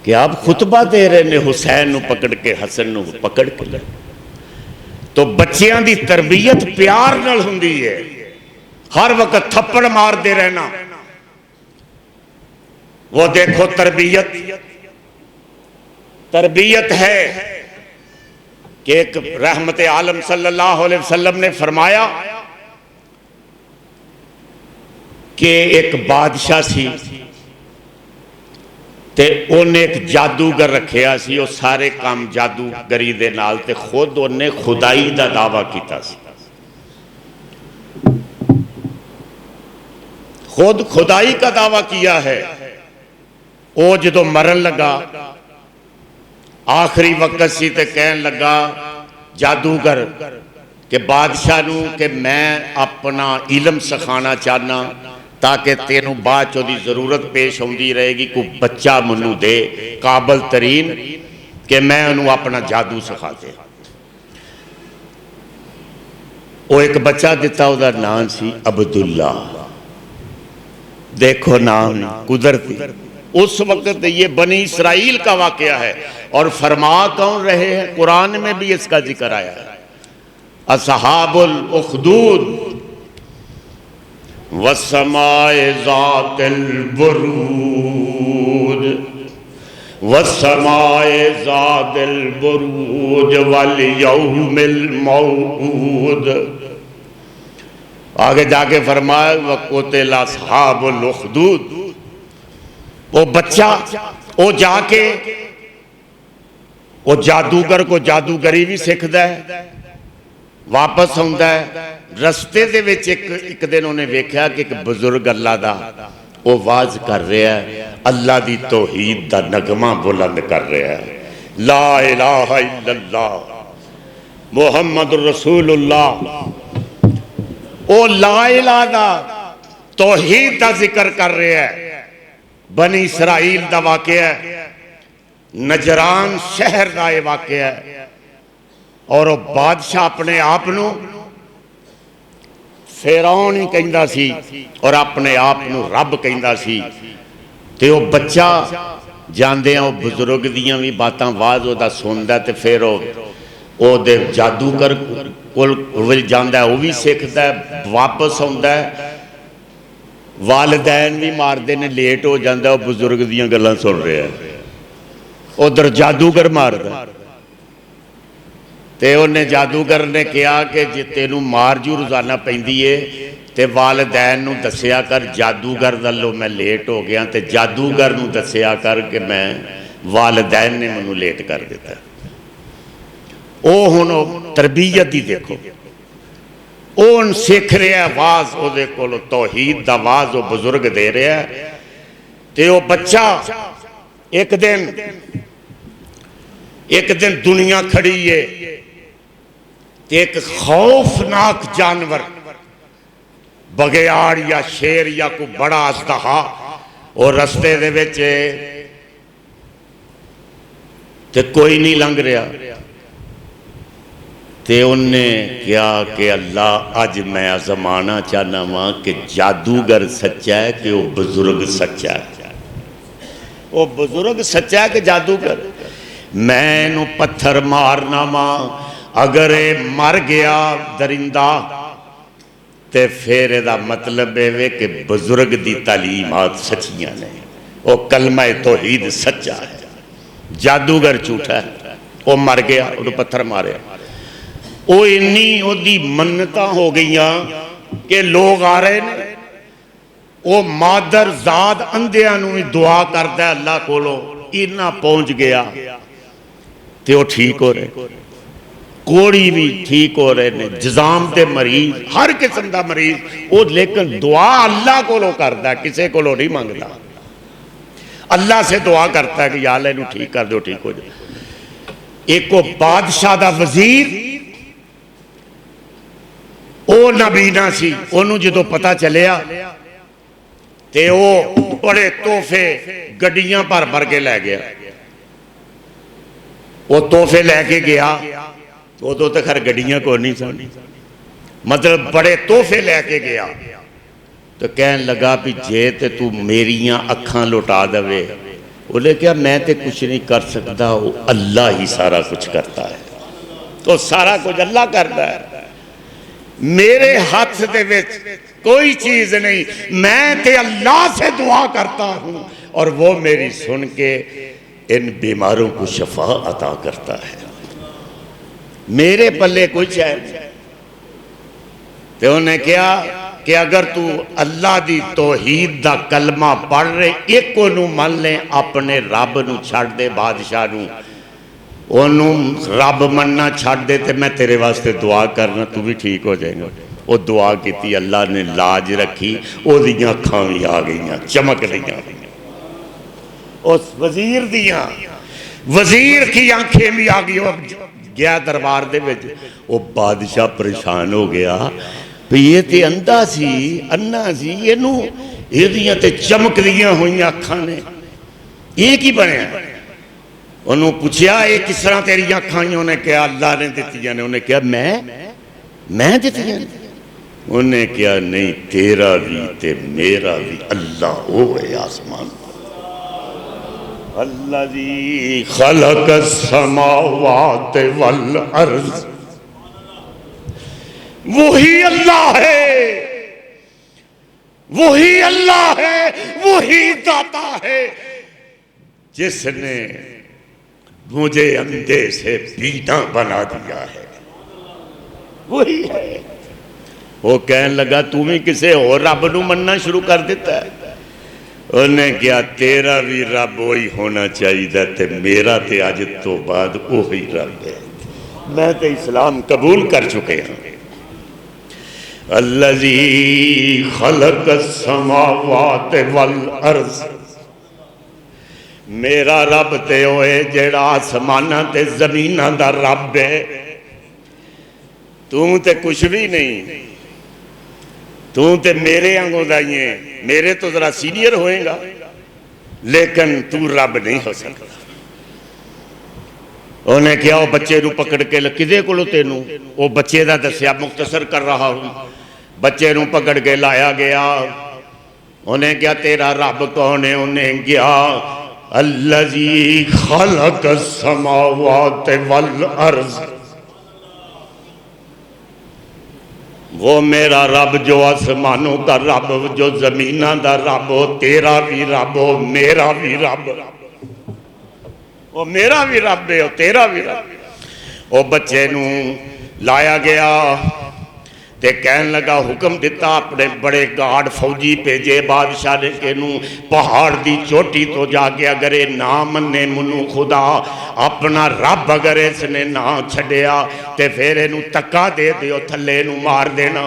कि आप खुतबा दे रहे ने हुसैन नू पकड़ के, हसन नू पकड़ के। तो बच्चों की तरबियत प्यार नाल हुंदी है। हर वक्त थप्पड़ मारते रहना वो देखो तरबियत है कि एक रहमत आलम सल्लल्लाहु अलैहि वसल्लम ने फरमाया कि एक बादशाह सी ते उन्हें एक जादूगर रखिया सी। वो सारे काम जादूगरी दे नाल ते खुद उन्हें खुदाई का दावा किया सी। खुद खुदाई का दावा किया है। वो जो मरन लगा आखिरी वक्त सी ते कहन लगा जादूगर के बादशाह नू कि मैं अपना इलम सिखाना चाहना ताकि तेनू बाद च ओदी जरूरत पेश आउंदी रहेगी। कोई बच्चा मैनू दे काबल तरीन कि मैं उन्होंने अपना जादू सिखा दे। वो एक बच्चा दिता, उसका नाम सी अब्दुल्ला। देखो नाम कुदरती। उस वक्त ये बनी इसराइल का वाकया है और फरमा कौन रहे हैं, कुरान में भी इसका जिक्र आया है। असहाबुल उखदूद वस्समाए ज़ातिल बुरूज वस्समाए ज़ातिल बुरूज वल यौमिल मौऊद। आगे जाके फरमाया वक़ुतिल असहाबुल उखदूद। वो बच्चा वो जाके वो जादूगर को जादूगरी भी सीखता है, वापस आता है। रस्ते दे विच एक दिन उन्हें वेख्या कि एक बुजुर्ग अल्लाह दा वो वाज कर रहा है, अल्लाह दी तौहीद दा नगमा बुलंद कर रहा है, ला इलाहा इल्लल्लाह मुहम्मद रसूलुल्लाह। ओ ला इलाहा दा तौहीद दा जिक्र कर रहा है। बनी इसराइल दा वाक़या है, नजरान शहर का यह वाक़या है। और वह बादशाह अपने आप को फिरौन ही कहता सी और अपने आप को रब कहता सी। ते वो बच्चा जांदे वो बुजुर्ग दियां भी बातां वाज ओदा सुनदा ते फिर वो जादूगर कोल जांदा है, वो भी सीखता है, वापस आउंदा है। वालिदैन भी मारते ने, लेट हो जाता है, बुजुर्ग दियां गल्लां सुन रहा है। उधर जादूगर मारदा ते उन्हें जादूगर ने कहा कि जे तेनू मार जू रोजाना पैंदी है ते वालिदैन नू दस्सिया कर जादूगर दल्लो मैं लेट हो गया, ते जादूगर नू दस्सिया कर कि मैं वालिदैन ने मैनू लेट कर दिता। ओ हुण तरबीयत ही देखो, ਉਹ सीख रहा आवाज ਉਹਦੇ ਕੋਲ तौहीद दा आवाज वो बुजुर्ग दे रहा है। ते वो बच्चा एक दिन दुनिया खड़ी है ते एक खौफनाक जानवर बघियाड़ या शेर या कोई बड़ा अजदहा और रस्ते दे विच ते कोई नहीं लंघ रहा। ते उन्हें कहा कि अल्लाह अज मैं आजमाना चाहना वा कि जादूगर सच्चा है कि वह बुजुर्ग सच्चा है। वो बुजुर्ग सच्चा है कि जादूगर? मैं इनू पत्थर मारना वा, अगर ये मर गया दरिंदा तो फिर यदा मतलब है कि बुजुर्ग की तालीमात सच्चियां ने, वो कलमा तौहीद सच्चा है, जादूगर झूठा है। वो मर गया, उन्हें पत्थर मारे, वो इन्नी ओदी मन्नतां हो गई कि लोग आ रहे ने। वो मादर जाद अंधियां नूं भी दुआ करता है अल्लाह कोलों, इन्ना पहुंच गया तो वो ठीक हो रहे, कोड़ी भी ठीक हो रहे ने, जजाम के मरीज, हर किस्म का मरीज वो, लेकिन दुआ अल्लाह कोलों करता है, किसी कोलों नहीं मंगता। अल्लाह से दुआ करता है कि या अल्लाह इनू ठीक कर दो, ठीक हो जाए। एक वो बादशाह का वजीर वो नबीना सी, ओनू जो पता चलिया ते वो बड़े तोहफे गड्डियां भर भर के लै गया। वो तोहफे लैके गया, उदों तो खैर गड्डियां कोई नहीं सन, मतलब बड़े तोहफे लैके गया। तो कहन लगा भी जे ते तू मेरियां अखां लुटा दवे। बोले क्या मैं तो कुछ नहीं कर सकता, वो अल्लाह ही सारा कुछ करता है। तो सारा कुछ अल्लाह करता है, मेरे हाथ दे विच कोई चीज नहीं, मैं ते अल्लाह से दुआ करता हूं और वो मेरी सुन के इन बीमारों को शफा अता करता है। मेरे पल्ले कुछ है। तो उन्हें कहा कि अगर तू अल्लाह दी तौहीद दा कलमा पढ़ रहे, एक नू मन ले, अपने रब नू छड़ दे, बादशाह नू ओनू रब मनना छड़ दे, तो मैं तेरे वास्ते दुआ करना, तू भी ठीक हो जाएगा। वो दुआ की, अल्लाह ने लाज रखी, ओदियां अखां भी आ गई, चमक दियां। उस वजीर दियां, वजीर की आंखें भी आ गई। गया दरबार दे विच, वो बादशाह परेशान हो गया भी ये तो अंधा सी, अन्ना सी, इनू इहदियां ते चमकदियां हुई अखां ने, ये की बनया? उन्होंने पूछया ये किस तरह तेरिया अखां? उन्हें कहा अल्लाह ने दित्तियां ने। उन्हें कहा मैं दित्तियां ने? उन्हें कहा नहीं, तेरा भी ते मेरा भी अल्लाह वो है आसमान। अल्लज़ी खलक़स समावात वल अर्ज़ वही अल्लाह है, वही अल्लाह है, वही दाता है जिसने मुझे अंधे से बीना बना दिया है, वही है। वो कहने लगा तू भी किसी और रब नूं मनना शुरू कर दिता है। उन्हें क्या तेरा भी रब वही होना चाहिए ते मेरा ते अज तो बाद वही रब है। मैं तो इस्लाम कबूल कर चुके हैं। अल्लज़ी खलक़स समावात वल अर्ज़, मेरा रब ते होए जेड़ा आसमाना ते जमीना दा रब है। तू ते कुछ भी नहीं, तू ते मेरे आंगों दा ही है, मेरे तो जरा सीनियर होएगा लेकिन तू रब नहीं हो सकता। उन्हें क्या वो बच्चे नू पकड़ के किदे कोलों तेनू, वो बच्चे दा दस्या मुख्तसर कर रहा हूं। बच्चे नू पकड़ के लाया गया। उन्हें क्या तेरा रब कौन है? उन्हें क्या अल्लज़ी खलक़स समावात वल अर्ज़, वो मेरा रब जो आसमानों का रब, जो जमीना का रब हो, तेरा भी रब हो, मेरा भी रब, वो मेरा भी रब है, तेरा भी रब। वो बच्चे नू लाया गया ते कहन लगा, हुक्म दिता अपने बड़े गार्ड फौजी भेजे बादशाह ने कि नू पहाड़ की चोटी तो जाके अगर ये ना मन्ने मनु खुदा अपना रब अगर इसने ना छड़िया तो फिर इनू धक्का दे दियो, थले नू मार देना।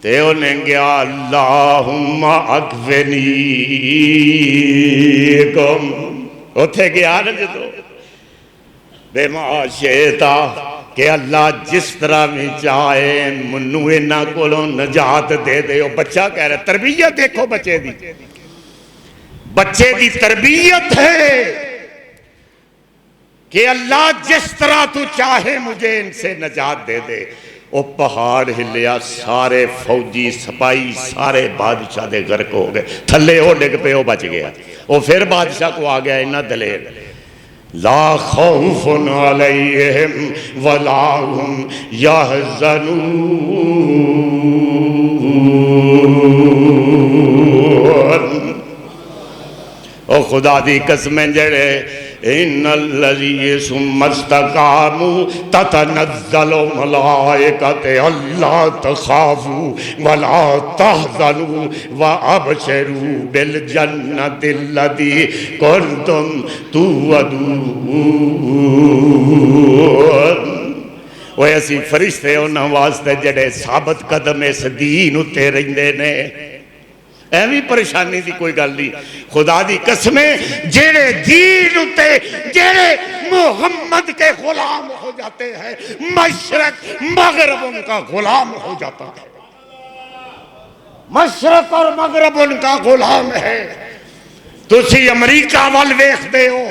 ते उन्हें गया अल्लाहुम्मा अगफिनी कम, उथे गया न जो बेमाशेता कि अल्लाह जिस तरह भी चाहे मनु इन्हां कोलों निजात दे दे। बच्चा कह रहा, तरबियत देखो बच्चे दी, बच्चे दी तरबियत है कि अल्लाह जिस तरह तू चाहे मुझे इनसे निजात दे दे। वो पहाड़ हिलिया, सारे फौजी सिपाही सारे बादशाह दे गर्क हो गए, थले वो डिग पे वो बच गया। वो फिर बादशाह को आ गया इन्ना दलेर, ला खौफुन अलैहिम वला हुम यहज़नून। ओ खुदा दी कसमें जड़े इन्नल्लज़ी सुम्मस्तकामू ततनज़्ज़लु मलाइकते अल्ला तखाफू वला तहज़नू व अबशिरू बिल जन्नतिल्लज़ी कुंतुम तुअदून। ओए असी फरिश्ते उन्हां वास्ते जड़े साबत कदम इस दीन उत्ते रहिंदे ने, एवं परेशानी की कोई गल नहीं। खुदा दी कसमें जेड़े दीन उते जेड़े मोहम्मद के गुलाम हो जाते हैं, मशरक मगरब उनका गुलाम हो जाता है, मशरक और मगरब उनका गुलाम है। तुसी अमरीका वाल देखते हो,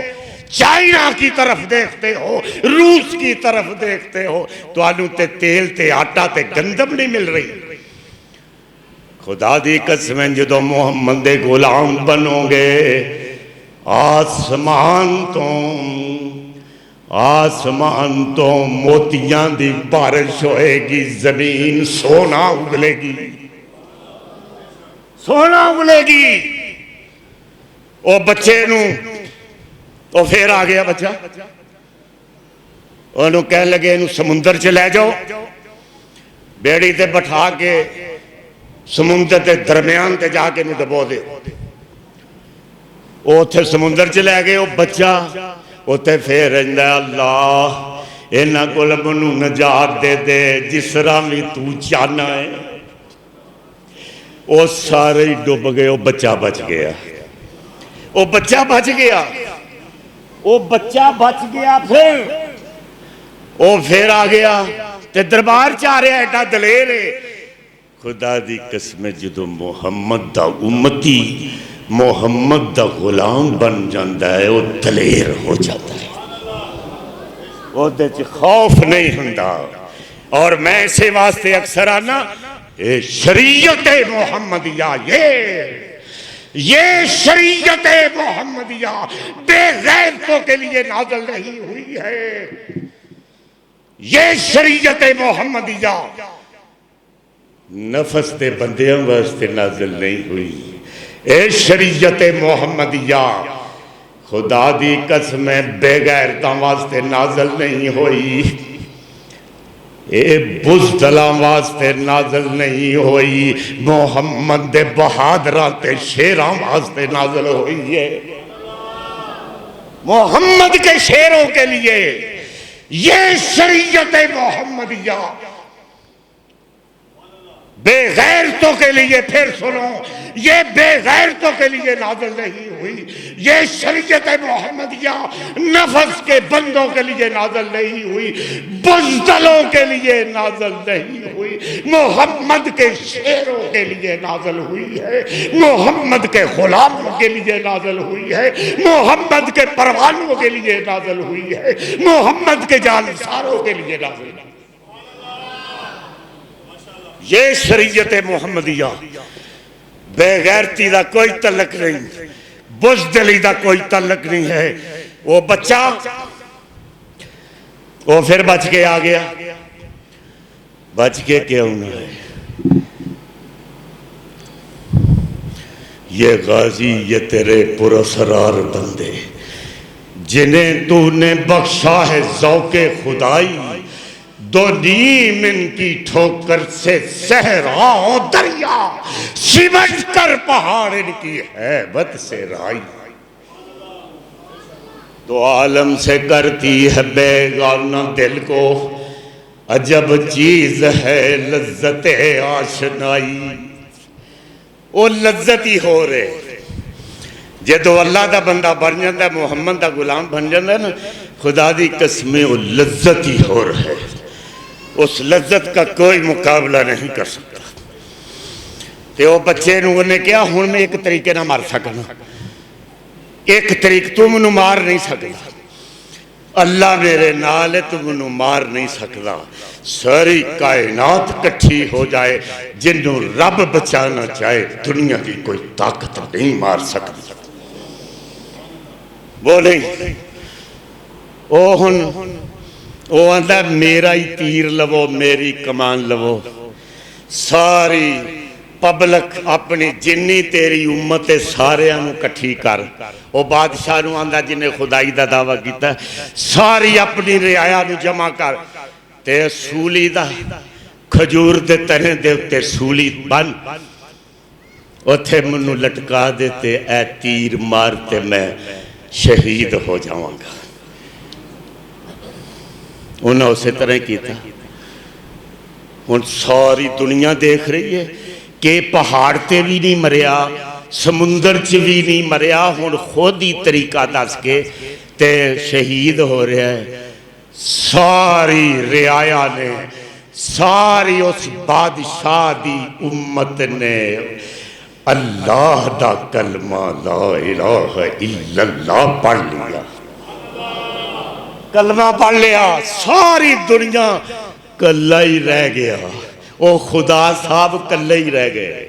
चाइना की तरफ देखते हो, रूस की तरफ देखते हो, तो ते तेल ते आटा ते गंदम नहीं मिल रही। खुदा दी कसमें जो मोहम्मद दे गुलाम बनोगे, आसमान तो मोतियां दी बारिश होएगी, जमीन सोना उगलेगी, सोना उगलेगी। ओ बच्चे नू तो फिर आ गया बच्चा, ओनू कह लगे इनू समुंदर च ले जाओ, बेड़ी ते बैठा के समुंदर के दरम्यान ते जाके डबो दे। उथे समुंदर च लै गए, बच्चा उथे फिर रहिंदा, अल्लाह इन्हां कोल मैनू निजात दे दे, जिस तरह भी तू चाहना है। वो सारे ही डुब गए, वो बच्चा बच गया, वो बच्चा बच गया, वो बच्चा बच गया। फिर वो फिर आ गया ते दरबार च आ रहा, एडा दलेर है। खुदा दी कसम जो मुहम्मद दा उम्मती मुहम्मद दा गुलाम बन जाता है, वो दलेर हो जाता है, ओदे च खौफ नहीं हुंदा। और मैं इसे वास्ते अक्सर आना, ये शरीयत मुहम्मदिया, ये शरीयत मुहम्मदिया बेगैरतों के लिए नाज़िल नहीं हुई है, ये शरीयत मुहम्मदिया नफस के बंदियों वास्ते नाजिल नहीं हुई। ए शरीयत मुहम्मदिया खुदा दी कसम बेगैरतां वास्ते नाजिल नहीं हुई। ये बुज़दलां वास्ते नाजिल नहीं हुई। मोहम्मद दे बहादरां ते शेरां वास्ते नाजिल हुई है। मोहम्मद के शेरों के लिए ये शरीयत मोहम्मदिया बेगैरतों के लिए, फिर सुनो, ये बेगैरतों के लिए नाज़िल नहीं हुई। ये शरीयत मोहम्मदिया नफस के बंदों के लिए नाज़िल नहीं हुई, बुज़दलों के लिए नाज़िल नहीं हुई। मोहम्मद के शेरों के लिए नाज़िल हुई है, मोहम्मद के गुलामों के लिए नाज़िल हुई है, मोहम्मद के परवानों के लिए नाज़िल हुई है, मोहम्मद के जालसारों के लिए नाज़िल हुई। ये शरीयत मुहम्मदिया बेगैरती का कोई तलक नहीं, बुज़दली का कोई तलक नहीं है। वो बच्चा वो फिर बच के आ गया, बच के क्यों ना है? ये गाजी, ये तेरे पुरसरार बंदे जिन्हें तूने बख्शा है ज़ौक़े खुदाई, दो नीम इनकी ठोकर से सहराओ दरिया, सिमट कर पहाड़ इनकी हैबत से राई। तो आलम से करती है बेगाना दिल को अजब चीज है लज्जत आशनाई। वो लज्जत ही हो रहे जो अल्लाह का बंदा बन जाता, मुहम्मद का गुलाम बन जाता ना, खुदा दी कसमें वो लज्जत ही हो रहा है। उस लज्जत का कोई मुकाबला नहीं कर सकता। तो वो बच्चे ने कहा हुण मैं एक तरीके ना मार सकना, एक तरीक तू मैनू मार नहीं सकता, अल्लाह मेरे नाल है, तू मैनू मार नहीं सकता। सारी कायनात कट्ठी हो जाए, जिन्हों रब बचाना चाहे दुनिया की कोई ताकत नहीं मार सकती। वो नहीं, वो हुण वो आंदा मेरा ही तीर लवो, मेरी कमान लवो। सारी पब्लिक अपनी जिन्नी तेरी उम्मत है सारियां नूं कट्ठी कर। वो बादशाह नूं आंदा जिन्हें खुदाई का दावा किया, सारी अपनी रियाया नूं जमा कर ते सूली दा खजूर दे तने दे उत्ते सूली बन, उत्थे मैनू लटका दे ते ऐ तीर मार ते मैं शहीद हो जावांगा। उन्हें उस तरह किया। हुण सारी दुनिया देख रही है कि पहाड़ ते भी नहीं मरिया, समुंदर च भी नहीं मरिया, हुण खुद ही तरीका दस के ते शहीद हो रहा है। सारी रियाया ने, सारी उस बादशाह दी उम्मत ने अल्लाह दा कलमा ला इलाहा इल्लल्लाह पढ़ लिया, कलमा पढ़ लिया। सारी दुनिया कल्ला ही रह गया, वो खुदा साहब कल्ले ही रह गए।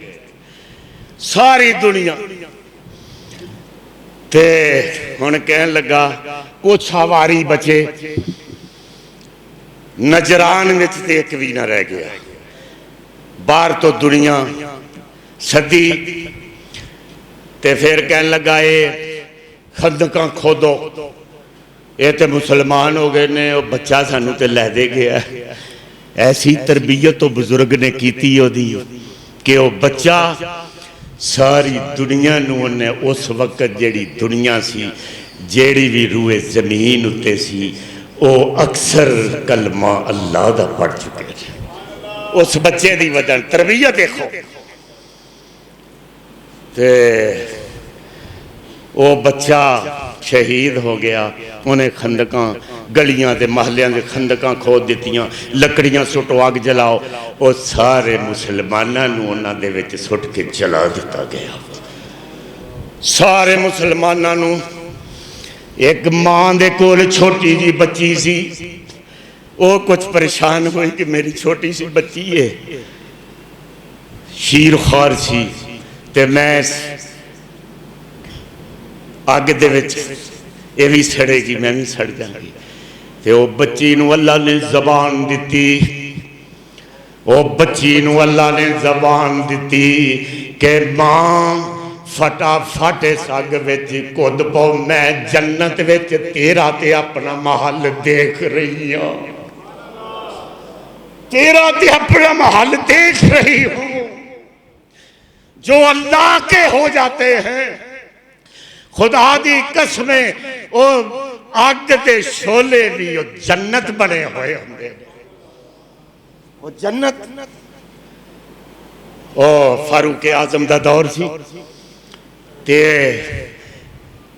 सारी दुनिया ते हुण कहन लगा कुछ हवारी बचे, नजरान में ते एक भी ना रह गया। बाहर तो दुनिया सदी ते फिर कहन लगा ये खंदकां खोदो, ये तो मुसलमान हो गए ने, वो बच्चा सानू तो लै दे गया। ऐसी तरबियत तो बुजुर्ग ने की कि वो बच्चा सारी दुनिया नूं ने उस वक्त जेड़ी दुनिया सी, जेड़ी भी रूए जमीन उत्ते सी, वो अक्सर कलमा अल्लाह दा पढ़ चुके थे। उस बच्चे की वजह तरबियत देखो। ते वो बच्चा शहीद हो गया, उन्हें खंदकां गलियां दे महलियां दे खंदकां खोद दित्तियां, लकड़ियां सुटो अग जलाओ, वो सारे मुसलमानां नूं उन्हां दे विच सुट के जला दिता गया। सारे मुसलमानां नूं। एक मां दे कोल छोटी जी बच्ची सी, वो कुछ परेशान हुई कि मेरी छोटी सी बच्ची है, शीर खार सी, ते मैं अग दे विच ये भी सड़ेगी, मैं भी सड़ जाऊंगी। ते वो बच्ची नूं अल्लाह ने जबान दी, वो बच्ची नूं अल्लाह ने जबान दी कि मां फटाफट सग विच कुद पो, मैं जन्नत विच तेरा ते अपना महल देख रही हूं, तेरा ते अपना महल देख रही हूं। जो अल्लाह के हो जाते हैं खुदा दी कसमें, वो अग दे शोले भी वो जन्नत बने हुए होंगे, वो जन्नत। ओ फारूक आजम दा दौर सी ते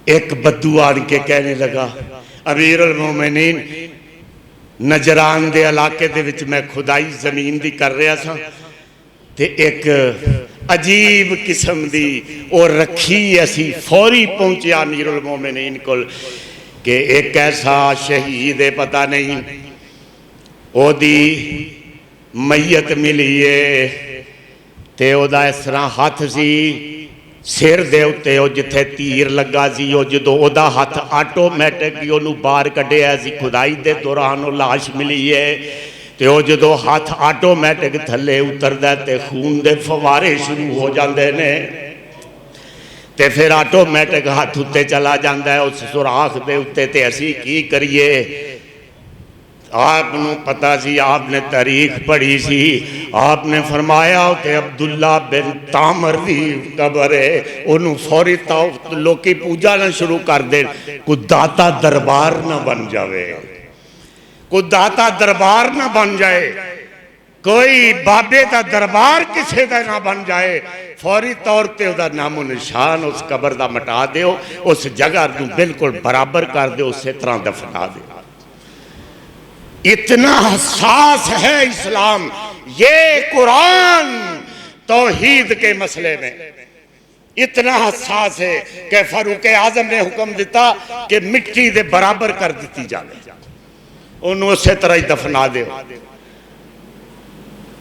एक बद्दू आन के कहने लगा, अमीरुल मोमिनीन नजरान दे इलाके दे विच मैं खुदाई जमीन दी कर रहा था, ते एक अजीब किस्म दी और रखी असी फौरी पहुंचे अमीरुल मोमिनीन कोल कि एक ऐसा शहीद है पता नहीं ओदी मैयत मिली है, ते ओदा इस तरह हाथ सी सिर दे उत्ते, जिथे तीर लगा सी, जो ओदा हाथ आटोमैटिक ही ओनू बाहर कढ़िया सी, खुदाई दे दौरान वो लाश मिली है, ते ओ जो हाथ आटोमैटिक थले उतरदा ते खून दे फवारे शुरू हो जाते ने, ते फिर आटोमैटिक हाथ उत्ते चला जाता है उस सुराख दे उत्ते। ते असी की करिए, आपनू पता सी, आपने तारीख पढ़ी सी, आपने फरमाया कि अब्दुल्ला बिन तामर दी कबर है, उन्होंने फौरी लोकी पूजा ना शुरू कर दे, कोई दाता दरबार ना बन जाए, कोई दाता दरबार ना बन जाए, कोई बाबे का दरबार किसी का ना बन जाए, फौरी तौर पर उसका नामो निशान उस कबर का मिटा दो, उस जगह को बिल्कुल बराबर कर दो, उस तरह दफना दो। इतना हसास है इस्लाम, ये कुरान तौहीद के मसले में इतना हसास है कि फारूक आजम ने हुक्म दिता कि मिट्टी दे बराबर कर दी जाए, उन्होंने उस तरह ही दफना दो।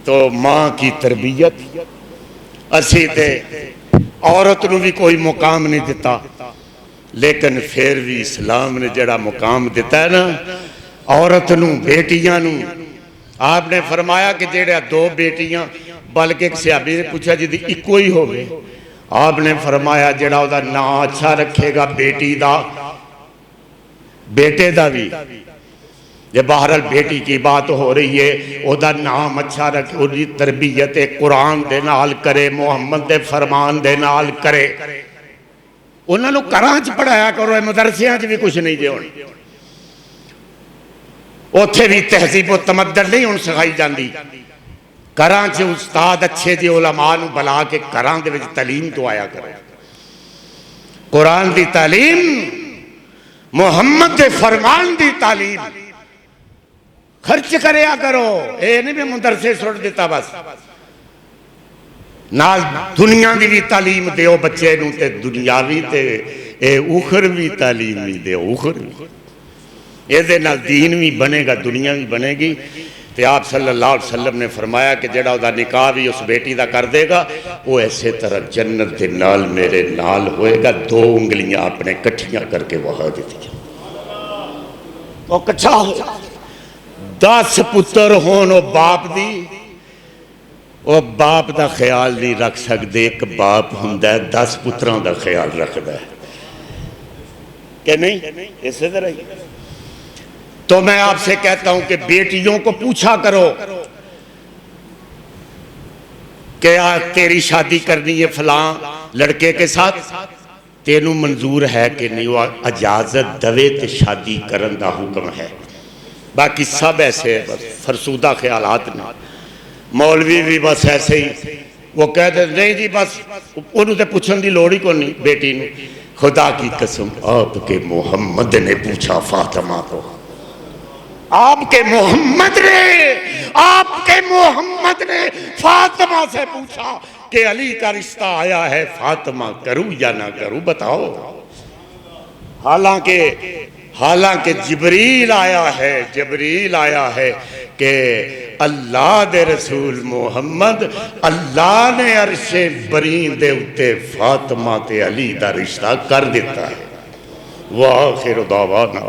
तो मां की तरबियत, असी ते औरत नूं भी कोई मुकाम नहीं दिता, लेकिन फिर भी इस्लाम ने जड़ा मुकाम दिता है ना औरत नूं, बेटियां नूं, आपने फरमाया कि जेड़ा दो बेटियां, बल्कि एक सहाबी ने पूछा जी इको ही होवे, आपने फरमाया जेड़ा ओदा नाम अच्छा रखेगा बेटी दा, बेटे दा भी, जे बहरहाल बेटी की बात हो रही है, ओदा नाम अच्छा रखे, उसकी तरबियत कुरान दे नाल करे, मुहम्मद दे फरमान दे नाल करे, उन्होंने घरां च पढ़ाया करो, मदरसियां च भी कुछ नहीं जे हुण, उत्थे भी तहजीब व तमद्दन नहीं हुण सिखाई जाती, घरां च उस्ताद अच्छे जे उलमा नूं बुला के घरां दे विच तालीम तो आया करो, कुरान दी तालीम, मुहम्मद दे फरमान दी तालीम खर्च करया करो, ये नहीं भी मदरसे सुट दिता बस, नाल दुनिया की भी तालीम दो बच्चे नूं, ते दुनियावी ते उखरवी तालीम भी दो, उखरवी ये नाल दीन भी बनेगा, दुनिया भी बनेगी। तो आप सल्लल्लाहु अलैहि वसल्लम ने फरमाया कि जेड़ा उदा निकाह भी उस बेटी का कर देगा, वो ऐसे तरह जन्नत के नाल मेरे नाल होएगा, दो उंगलियां अपने कट्ठियां करके वहा दी, वो कट्ठा हो, 10 पुत्र होन बाप दी, वो बाप का ख्याल नहीं रख सकते, एक बाप हुंदा 10 पुत्रां का ख्याल रखता है कि नहीं, इस तरह ही। तो मैं आपसे कहता हूं कि बेटियों को पूछा करो कि तेरी शादी करनी है फलां लड़के के साथ, तेनू मंजूर है कि नहीं, वो इजाजत दवे तो शादी करन दा हुक्म है, बाकी सब ऐसे बस फरसूदा ख्यालात ने। मौलवी भी बस ऐसे ही वो कहते नहीं जी बस उन्होंने तो पूछने की लौड़ ही को नहीं बेटी ने। खुदा की कसम आपके मोहम्मद ने पूछा फातिमा को, आपके मोहम्मद ने फातिमा से पूछा कि अली का रिश्ता आया है, फातिमा करूं या ना करूं बताओ। हालांकि जिब्रील आया है कि अल्लाह दे रसूल मोहम्मद, अल्लाह ने अरशे बरी दे उत्ते फातिमा ते अली दा रिश्ता कर दिता है। वाह आखिर दावा ना।